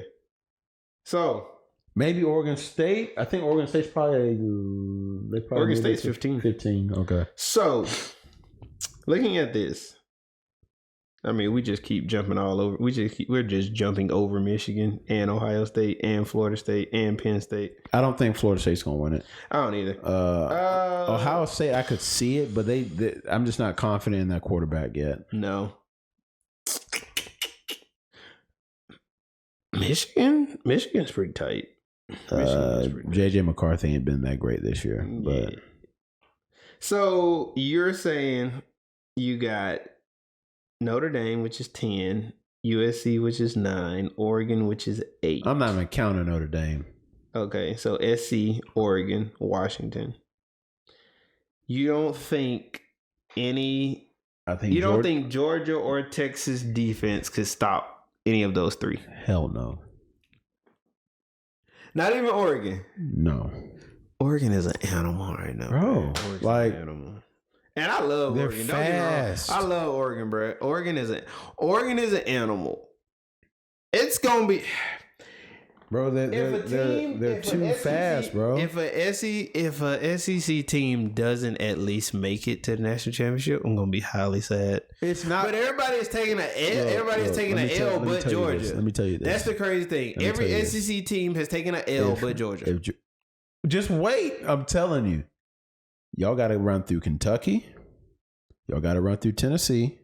So maybe Oregon State. I think Oregon State's Oregon State's 15. 15. Okay. So looking at this. I mean, we just keep jumping all over. We're just jumping over Michigan and Ohio State and Florida State and Penn State. I don't think Florida State's gonna win it. I don't either. Ohio State, I could see it, but I'm just not confident in that quarterback yet. No. Michigan's pretty tight. JJ McCarthy ain't been that great this year, but so you're saying you got Notre Dame, which is 10, USC, which is 9, Oregon, which is 8. I'm not even counting Notre Dame. Okay, so SC, Oregon, Washington. You don't think think Georgia or Texas defense could stop any of those 3? Hell no. Not even Oregon. No. Oregon is an animal right now, bro. Like an animal. And I love Oregon. Fast. I love Oregon, bro. Oregon is an animal. It's gonna be, bro. They're too fast, bro. If a SEC team doesn't at least make it to the national championship, I'm gonna be highly sad. It's not. But everybody is taking an L. Everybody's taking an L, but Georgia. Let me tell you this. That's the crazy thing. Every SEC team has taken an L, but Georgia. Just wait. I'm telling you. Y'all got to run through Kentucky. Y'all got to run through Tennessee.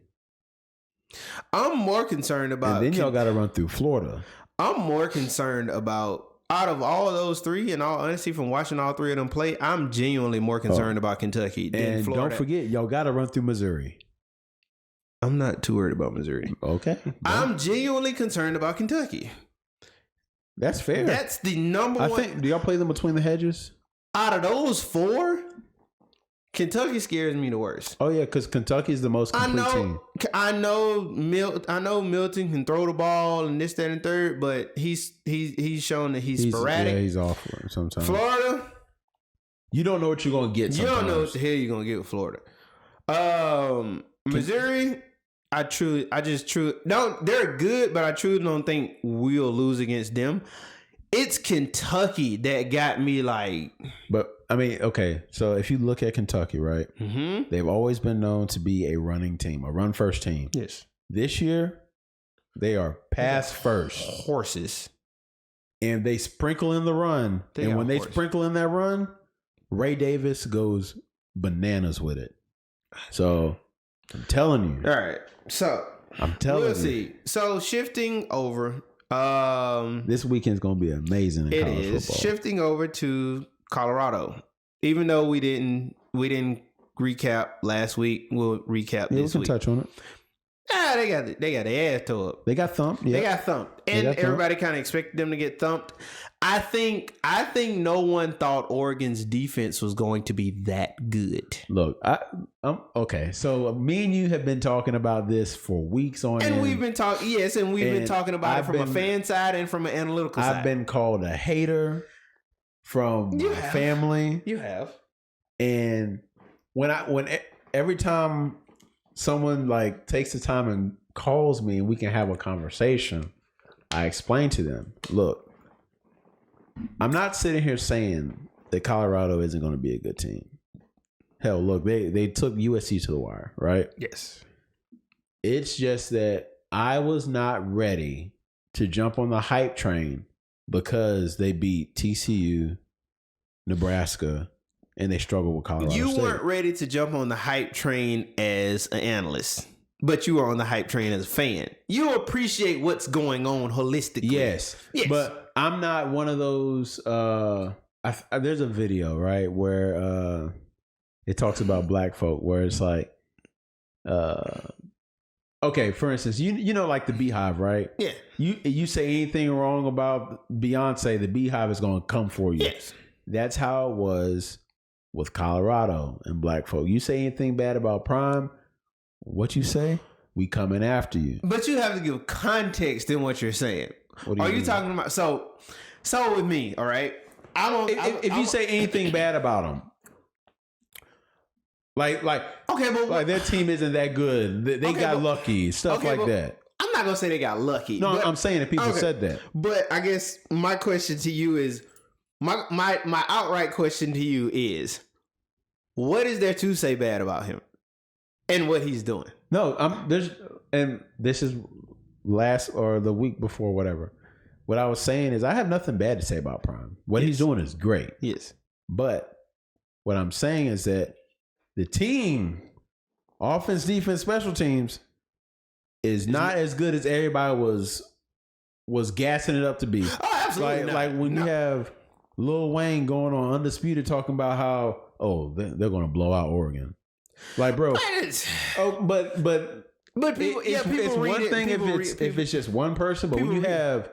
I'm more concerned about... And then y'all got to run through Florida. I'm more concerned about... Out of all of those 3, in all honesty, from watching all 3 of them play, I'm genuinely more concerned about Kentucky than Florida. Don't forget, y'all got to run through Missouri. I'm not too worried about Missouri. Okay. I'm genuinely concerned about Kentucky. That's fair. That's the number one... I think... Do y'all play them between the hedges? Out of those 4... Kentucky scares me the worst. Oh yeah, because Kentucky is the most complete team. I know Milton can throw the ball and this, that, and third, but he's shown that he's sporadic. Yeah, he's off sometimes. Florida, you don't know what you're gonna get. You don't know what the hell you're gonna get with Florida. Missouri, they're good, but I truly don't think we'll lose against them. It's Kentucky that got me like. But I mean, okay, so if you look at Kentucky, right, they've always been known to be a running team, a run first team. Yes. This year, they are pass first. Horses. And they sprinkle in the run. And when they sprinkle in that run, Ray Davis goes bananas with it. So I'm telling you. All right. So I'm telling you. We'll see. So shifting over. This weekend's gonna be amazing in college football. Shifting over to Colorado. Even though we didn't recap last week, we'll recap this week. We can touch on it. They got their ass tore up. They got thumped. Yeah. They got thumped. And everybody kind of expected them to get thumped. I think no one thought Oregon's defense was going to be that good. Look, I'm okay. So me and you have been talking about this for weeks on end. And we've been talking, been talking about it from a fan side and from an analytical side. I've been called a hater from my family. You have. And every time someone like takes the time and calls me and we can have a conversation, I explain to them, look, I'm not sitting here saying that Colorado isn't going to be a good team. Hell, look, they took USC to the wire, right? Yes. It's just that I was not ready to jump on the hype train because they beat TCU, Nebraska, and they struggled with Colorado State. You weren't ready to jump on the hype train as an analyst, but you were on the hype train as a fan. You appreciate what's going on holistically. Yes. But I'm not one of those. There's a video, right, where it talks about black folk, where it's like, okay, for instance, you know, like the Beehive, right? Yeah. You say anything wrong about Beyonce, the Beehive is going to come for you. Yes. That's how it was with Colorado and black folk. You say anything bad about Prime, what you say? We coming after you. But you have to give context in what you're saying. What are you talking about? So with me, all right? If you say anything bad about them, like okay, but like their team isn't that good. They got lucky, stuff like that. I'm not gonna say they got lucky. No, I'm saying that people said that. But I guess my question to you is my outright question to you is, what is there to say bad about him and what he's doing? No, this is last or the week before, whatever. What I was saying is I have nothing bad to say about Prime. What he's doing is great. Yes. But what I'm saying is that the team, offense, defense, special teams, is not as good as everybody was gassing it up to be. Oh, absolutely. Like when you have Lil Wayne going on Undisputed talking about how, they're going to blow out Oregon. Like, bro. But people, it's one thing if it's just one person, but when you have.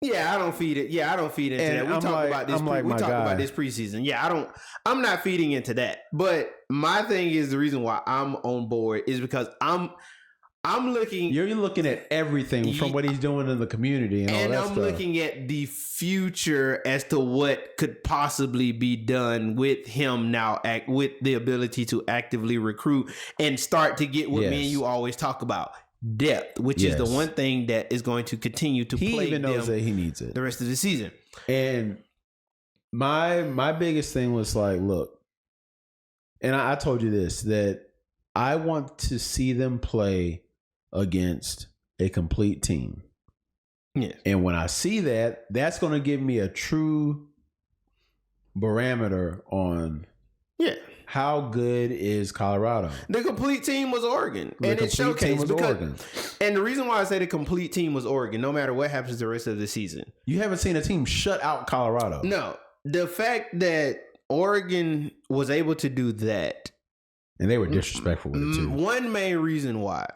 Yeah, I don't feed it. Yeah, I don't feed into that. We talk about this preseason. Yeah, I'm not feeding into that. But my thing is, the reason why I'm on board is because I'm looking. You're looking at everything from what he's doing in the community and all that stuff. And I'm looking at the future as to what could possibly be done with him now, with the ability to actively recruit and start to get what me and you always talk about. Depth, which is the one thing that is going to continue to he plague even knows them that he needs it the rest of the season. And my biggest thing was like, look, and I told you this, that I want to see them play against a complete team. Yeah. And when I see that, that's going to give me a true barometer on how good is Colorado. The complete team was Oregon. And it showcased Oregon. And the reason why I say the complete team was Oregon, no matter what happens the rest of the season. You haven't seen a team shut out Colorado. No. The fact that Oregon was able to do that. And they were disrespectful with it too. One main reason why.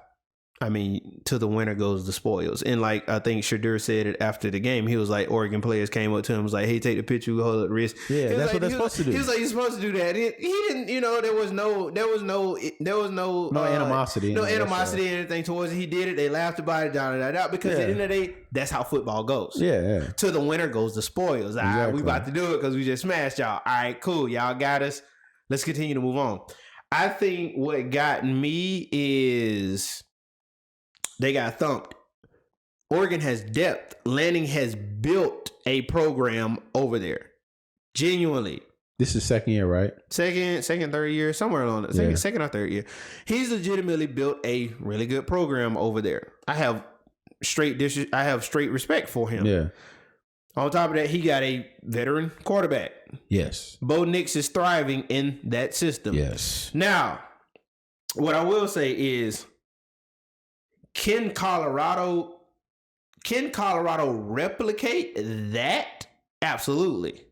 I mean, to the winner goes the spoils. And like I think Shadur said it after the game, he was like, Oregon players came up to him, was like, hey, take the picture, we hold up the wrist. Yeah, that's what they're supposed to do. He was like, you're supposed to do that. He didn't, there was no animosity. No animosity or anything towards it. He did it. They laughed about it, because at the end of the day, that's how football goes. Yeah. To the winner goes the spoils. Exactly. All right, we about to do it because we just smashed y'all. All right, cool. Y'all got us. Let's continue to move on. I think what got me is they got thumped. Oregon has depth. Lanning has built a program over there. Genuinely. This is second year, right? Second, third year, somewhere along that. Second or third year. He's legitimately built a really good program over there. I have straight respect for him. Yeah. On top of that, he got a veteran quarterback. Yes. Bo Nix is thriving in that system. Yes. Now, what I will say is, can Colorado replicate that? Absolutely.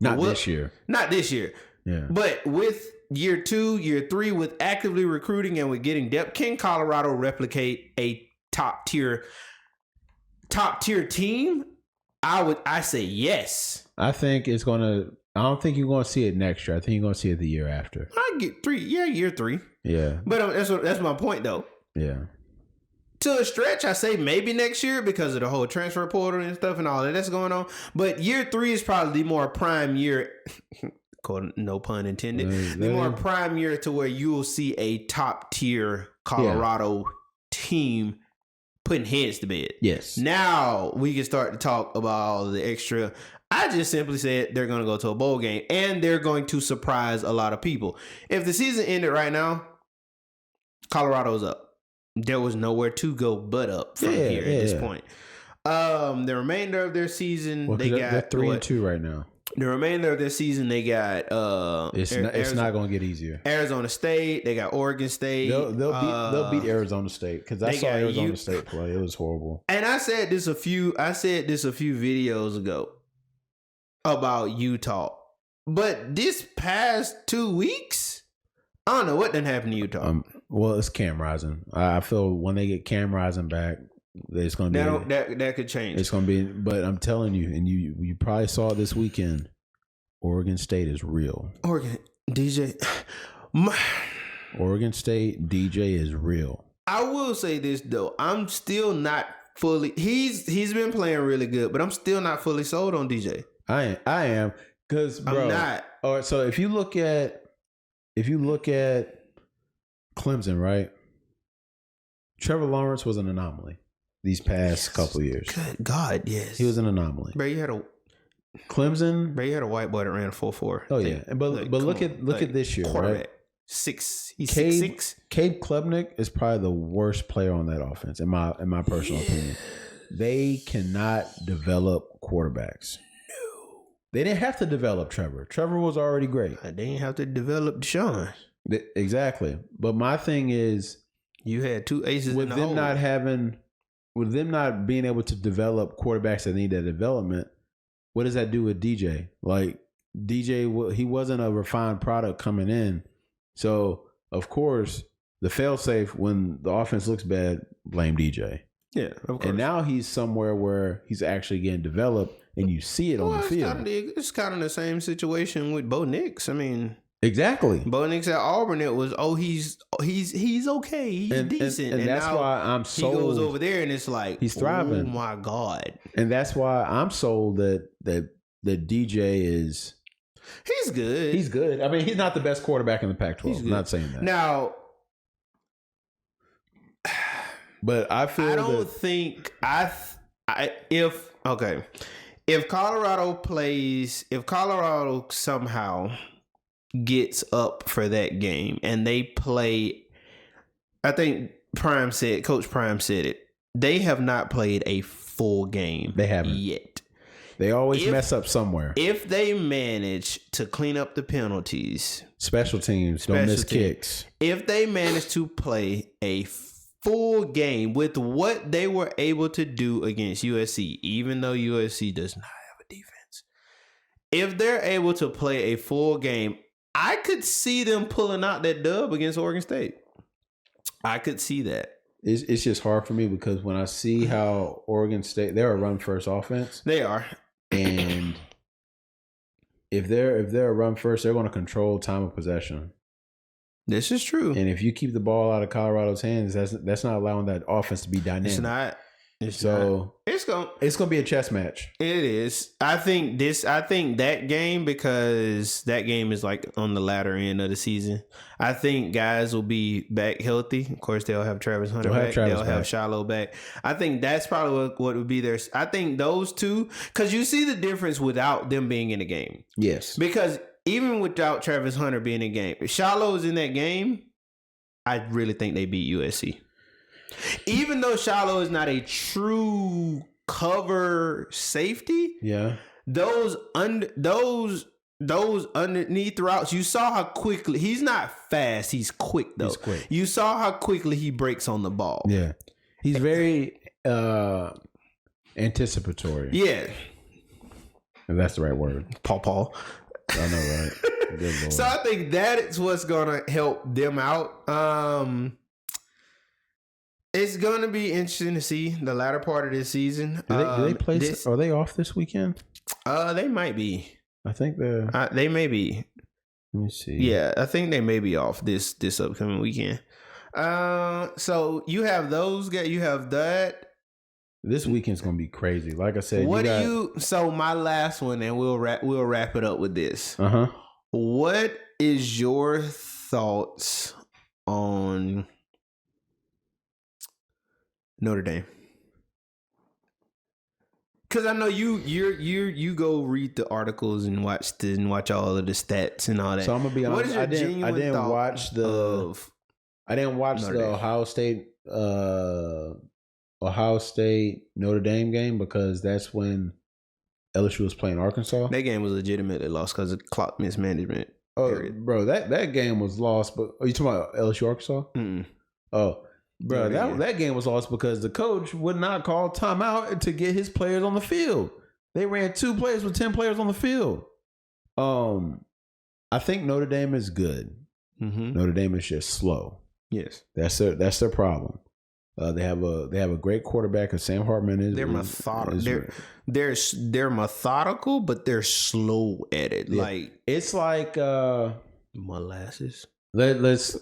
Not this year. Not this year. Yeah. But with year 2, year 3, with actively recruiting and with getting depth, can Colorado replicate a top tier team? I say yes. I think it's gonna. I don't think you're gonna see it next year. I think you're gonna see it the year after. I get 3. Yeah, year 3. Yeah. But that's my point, though. Yeah. To a stretch, I say maybe next year because of the whole transfer portal and stuff and all that's going on. But year 3 is probably the more prime year, no pun intended, the more prime year to where you will see a top tier Colorado team putting heads to bed. Yes. Now we can start to talk about all the extra. I just simply said they're going to go to a bowl game and they're going to surprise a lot of people. If the season ended right now, Colorado's up. There was nowhere to go but up from here at this point. The remainder of their season, they're 3-2 right now. The remainder of their season, they got it's not going to get easier. Arizona State, they got Oregon State. They'll beat Arizona State because I saw Arizona State play. It was horrible. And I said this a few videos ago about Utah, but this past 2 weeks, I don't know what done happened to Utah. Well, it's Cam Rising. I feel when they get Cam Rising back, it's going to be that could change. It's going to be, but I'm telling you, and you probably saw it this weekend. Oregon State is real. Oregon State DJ is real. I will say this though, I'm still not fully. He's been playing really good, but I'm still not fully sold on DJ. I am because I'm not. All right, so if you look at Clemson, right? Trevor Lawrence was an anomaly these past couple years. Good God, yes. He was an anomaly. Bro, you had a white boy that ran 4.4. Oh yeah. But look at this year, right? 6'6". Cade Klubnik is probably the worst player on that offense, in my personal opinion. They cannot develop quarterbacks. No. They didn't have to develop Trevor. Trevor was already great. They didn't have to develop Deshaun. Exactly. But my thing is, you had 2 aces with them not being able to develop quarterbacks that need that development. What does that do with DJ? Like DJ, he wasn't a refined product coming in. So of course, the failsafe when the offense looks bad, blame DJ. Yeah, of course. And now he's somewhere where he's actually getting developed, and you see it on the field. It's kind of the same situation with Bo Nix. I mean. Exactly. Bo Nix at Auburn, it was he's okay, he's decent, and that's now why I'm sold. He goes over there and it's like he's thriving. Oh my God! And that's why I'm sold that DJ is. He's good. He's good. I mean, he's not the best quarterback in the Pac-12. I'm not saying that now. But I feel I don't think if Colorado somehow gets up for that game and they play, I think Coach Prime said it, they have not played a full game. They haven't yet. They always mess up somewhere. If they manage to clean up the penalties, special teams, don't miss kicks. If they manage to play a full game with what they were able to do against USC, even though USC does not have a defense, if they're able to play a full game, I could see them pulling out that dub against Oregon State. I could see that. It's just hard for me because when I see how Oregon State, they're a run-first offense. They are. And if they're a run-first, they're going to control time of possession. This is true. And if you keep the ball out of Colorado's hands, that's not allowing that offense to be dynamic. It's not. It's gonna be a chess match. It is. I think that game, because that game is like on the latter end of the season. I think guys will be back healthy. Of course, they'll have Travis Hunter back. They'll have Shiloh back. I think that's probably what would be there. I think those two, because you see the difference without them being in the game. Yes. Because even without Travis Hunter being in the game, if Shiloh is in that game, I really think they beat USC. Even though Shiloh is not a true cover safety, those underneath routes, you saw how quickly, he's not fast, he's quick though. He's quick. You saw how quickly he breaks on the ball. Yeah. He's very anticipatory. Yeah. If that's the right word. Paw. I know, right? Good Lord. So I think that is what's gonna help them out. It's going to be interesting to see the latter part of this season. Do they play? Are they off this weekend? They might be. I think they may be. Let me see. Yeah, I think they may be off this upcoming weekend. So you have those guys. You have that. This weekend's going to be crazy. Like I said, So my last one, and we'll wrap it up with this. What is your thoughts on Notre Dame? Because I know you go read the articles and watch all of the stats and all that. So I'm gonna be honest. I didn't watch the Ohio State Notre Dame game, because that's when LSU was playing Arkansas. That game was legitimately lost because of clock mismanagement. Oh, period. Bro, that game was lost. But are you talking about LSU Arkansas? Mm-mm. Oh. Bro, that game was lost because the coach would not call timeout to get his players on the field. They ran 2 plays with 10 players on the field. I think Notre Dame is good. Mm-hmm. Notre Dame is just slow. Yes, that's their problem. They have a great quarterback, and Sam Hartman is. They're methodical. They're methodical, but they're slow at it. Yeah. Like it's like molasses. Let's.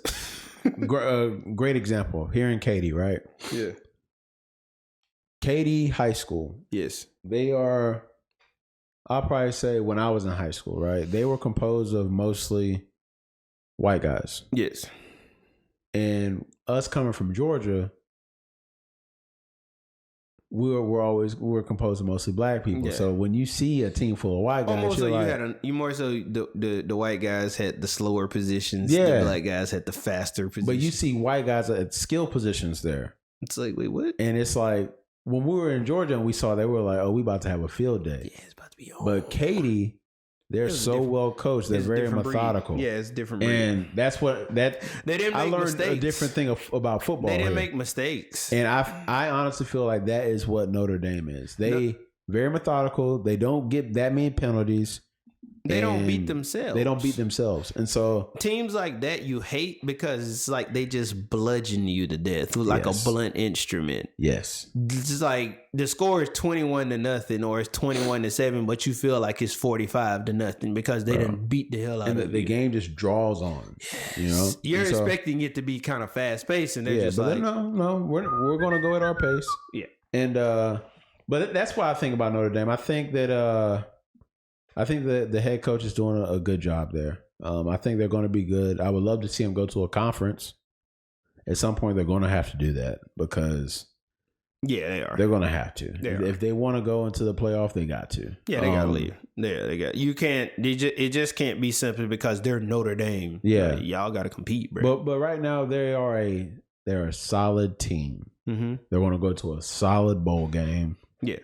Great example here in Katy, right? Yeah. Katy High School. Yes. They are, I'll probably say when I was in high school, right? They were composed of mostly white guys. Yes. And us coming from Georgia, we were composed of mostly black people. Yeah. So when you see a team full of white guys, the white guys had the slower positions. Yeah. The black guys had the faster positions. But you see white guys at skill positions there. It's like, wait, what? And it's like when we were in Georgia and we saw, they were like, oh, we about to have a field day. Yeah, it's about to be on. But Katy, they're so well coached. They're very methodical. Breed. Yeah, it's different breed. And that's what they didn't make I learned mistakes. A different thing about football. They didn't make mistakes. And I honestly feel like that is what Notre Dame is. Very methodical. They don't get that many penalties. They don't beat themselves. And so teams like that you hate because it's like they just bludgeon you to death with like a blunt instrument. Yes. It's like the score is 21-0 or it's 21-7, but you feel like it's 45-0 because they didn't beat the hell out of you. The game just draws on. Yes. You know? You're expecting it to be kind of fast paced, and they're just like, no, we're gonna go at our pace. Yeah. And but that's why I think about Notre Dame. I think that the head coach is doing a good job there. I think they're going to be good. I would love to see them go to a conference. At some point, they're going to have to do that because they are. They're going to have to. If they want to go into the playoff, they got to. Yeah, they got to leave. Yeah, they got. You can't. It just can't be simply because they're Notre Dame. Yeah, y'all got to compete, bro. But right now they're a solid team. Mm-hmm. They're going to go to a solid bowl game. Yeah.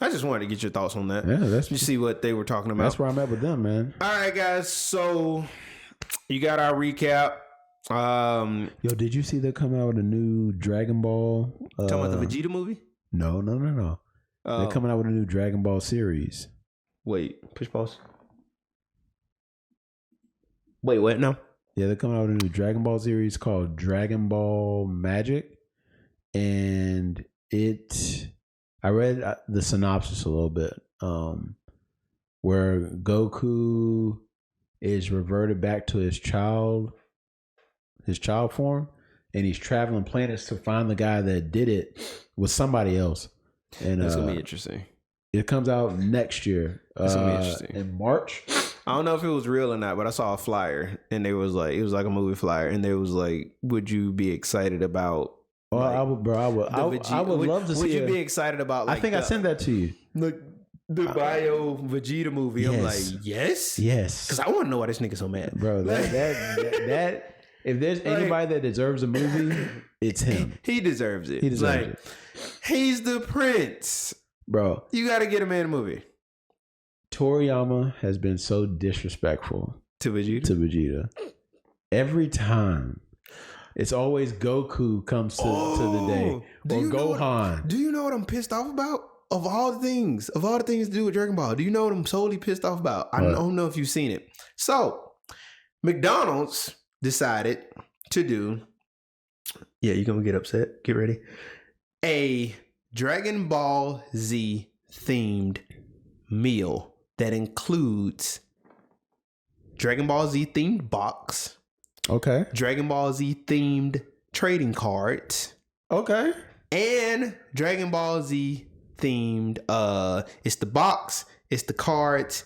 I just wanted to get your thoughts on that. Yeah, that's just see what they were talking about. That's where I'm at with them, man. All right, guys. So you got our recap. Yo, did you see they come out with a new Dragon Ball? Talking about the Vegeta movie? No. They're coming out with a new Dragon Ball series. Wait, push pause. Wait, what? No. Yeah, they're coming out with a new Dragon Ball series called Dragon Ball Magic, and I read the synopsis a little bit, where Goku is reverted back to his child form, and he's traveling planets to find the guy that did it with somebody else. And that's gonna be interesting. It comes out next year. It's gonna be interesting. In March. I don't know if it was real or not, but I saw a flyer, and it was like a movie flyer, and there was like, would you be excited about? Well, like, I would, bro. I would love to see. Would you be excited about? Like, I think I sent that to you. The Bio Vegeta movie. Yes. I'm like, yes, because I want to know why this nigga's so mad, bro. That if there's anybody that deserves a movie, it's him. He deserves it. He deserves it. He's the prince, bro. You got to get a man a movie. Toriyama has been so disrespectful to Vegeta. Every time, it's always Goku comes to the day or Gohan. Do you know what I'm pissed off about? Of all the things to do with Dragon Ball, do you know what I'm solely pissed off about? I don't know if you've seen it. So, McDonald's decided to do. Yeah, you're gonna get upset. Get ready. A Dragon Ball Z themed meal that includes Dragon Ball Z themed box. Okay. Dragon Ball Z themed trading cards. Okay. And Dragon Ball Z themed it's the box, it's the cards,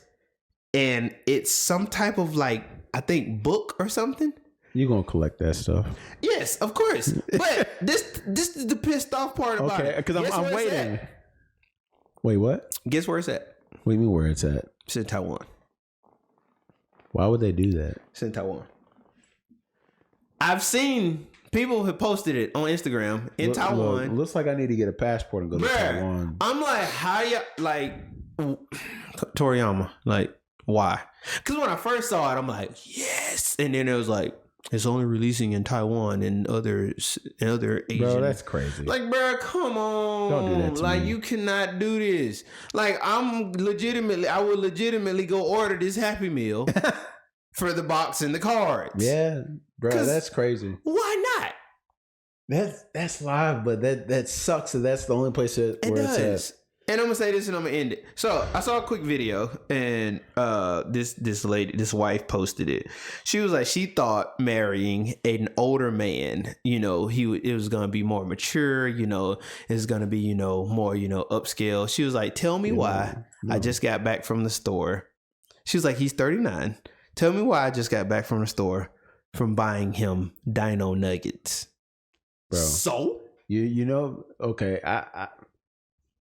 and it's some type of like, I think, book or something. You're gonna collect that stuff. Yes, of course. But this is the pissed off part about it. Okay, because I'm waiting. Wait, what? Guess where it's at? What do you mean where it's at? It's in Taiwan. Why would they do that? It's in Taiwan. I've seen people have posted it on Instagram in Taiwan. Looks like I need to get a passport and go to Taiwan. I'm like, how you like Toriyama? Like, why? Because when I first saw it, I'm like, yes, and then it was like, it's only releasing in Taiwan and other Asian. Bro, that's crazy. Like, bro, come on. Don't do that to me. You cannot do this. Like, I would legitimately go order this Happy Meal for the box and the cards. Yeah, bro, that's crazy. Why not? That's live, but that sucks that that's the only place where it's at. And I'm gonna say this and I'm gonna end it. So I saw a quick video, and this wife posted it. She was like, she thought marrying an older man, it was gonna be more mature, it's gonna be, more, upscale. She was like, tell me why I just got back from the store. She was like, he's 39. Tell me why I just got back from the store from buying him Dino Nuggets. Bro. So okay, I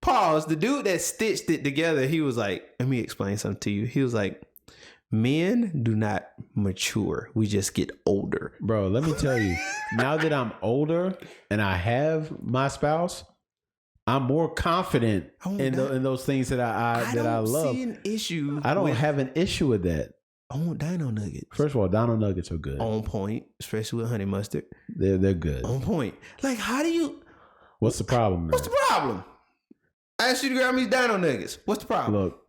pause. The dude that stitched it together, he was like, let me explain something to you. He was like, men do not mature. We just get older. Bro, let me tell you, now that I'm older and I have my spouse, I'm more confident in those things that I love. I don't see an issue. I don't have an issue with that. I want Dino Nuggets. First of all, Dino Nuggets are good. On point, especially with honey mustard. They're good. On point. Like, how do you... What's the problem, man? What's the problem? I asked you to grab me Dino Nuggets. What's the problem? Look,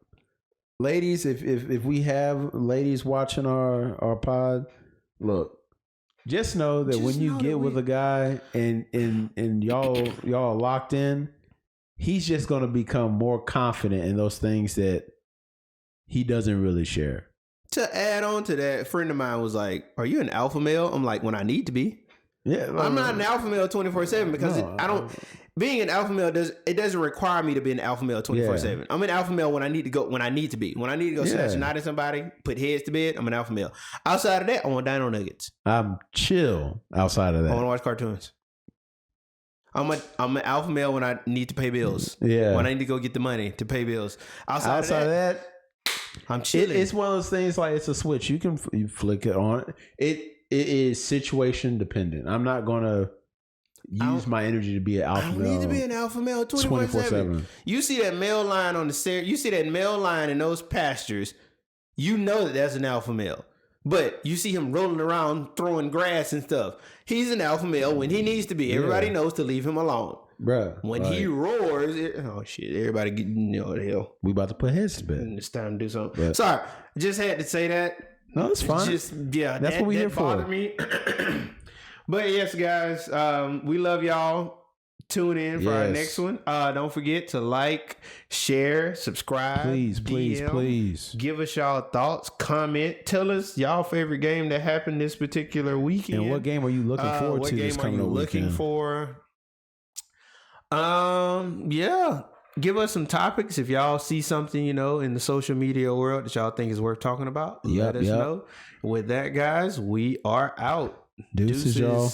ladies, if we have ladies watching our pod, look, just know that when you get with a guy and y'all are locked in, he's just gonna become more confident in those things that he doesn't really share. To add on to that, a friend of mine was like, "Are you an alpha male?" I'm like, "When I need to be." Yeah, I'm not an alpha male 24/7 because I don't. Being an alpha male doesn't require me to be an alpha male 24/7. Yeah. I'm an alpha male when I need to go. When I need to be. When I need to go snatch a night at somebody, put heads to bed. I'm an alpha male. Outside of that, I want Dino Nuggets. I'm chill. Outside of that, I want to watch cartoons. I'm an alpha male when I need to pay bills. Yeah. When I need to go get the money to pay bills. Outside of that, I'm chilling. It's one of those things like it's a switch. You flick it on. It is situation dependent. I'm not gonna use my energy to be an alpha male. I need to be an alpha male 24/7. You see that male line on you see that male line in those pastures, you know that's an alpha male. But you see him rolling around throwing grass and stuff. He's an alpha male when he needs to be. Everybody knows to leave him alone. Bruh. When he roars, everybody get the hell. We about to put heads to bed. It's time to do something. But, sorry, just had to say that. No, it's fine. That's what we here for. Me. But yes, guys, we love y'all. Tune in for our next one. Don't forget to like, share, subscribe. Please, DM, please. Give us y'all thoughts. Comment. Tell us y'all favorite game that happened this particular weekend. And what game are you looking forward to this coming weekend? What game are you looking for? Yeah. Give us some topics if y'all see something, in the social media world that y'all think is worth talking about. Let us know. With that, guys, we are out. Deuces, y'all.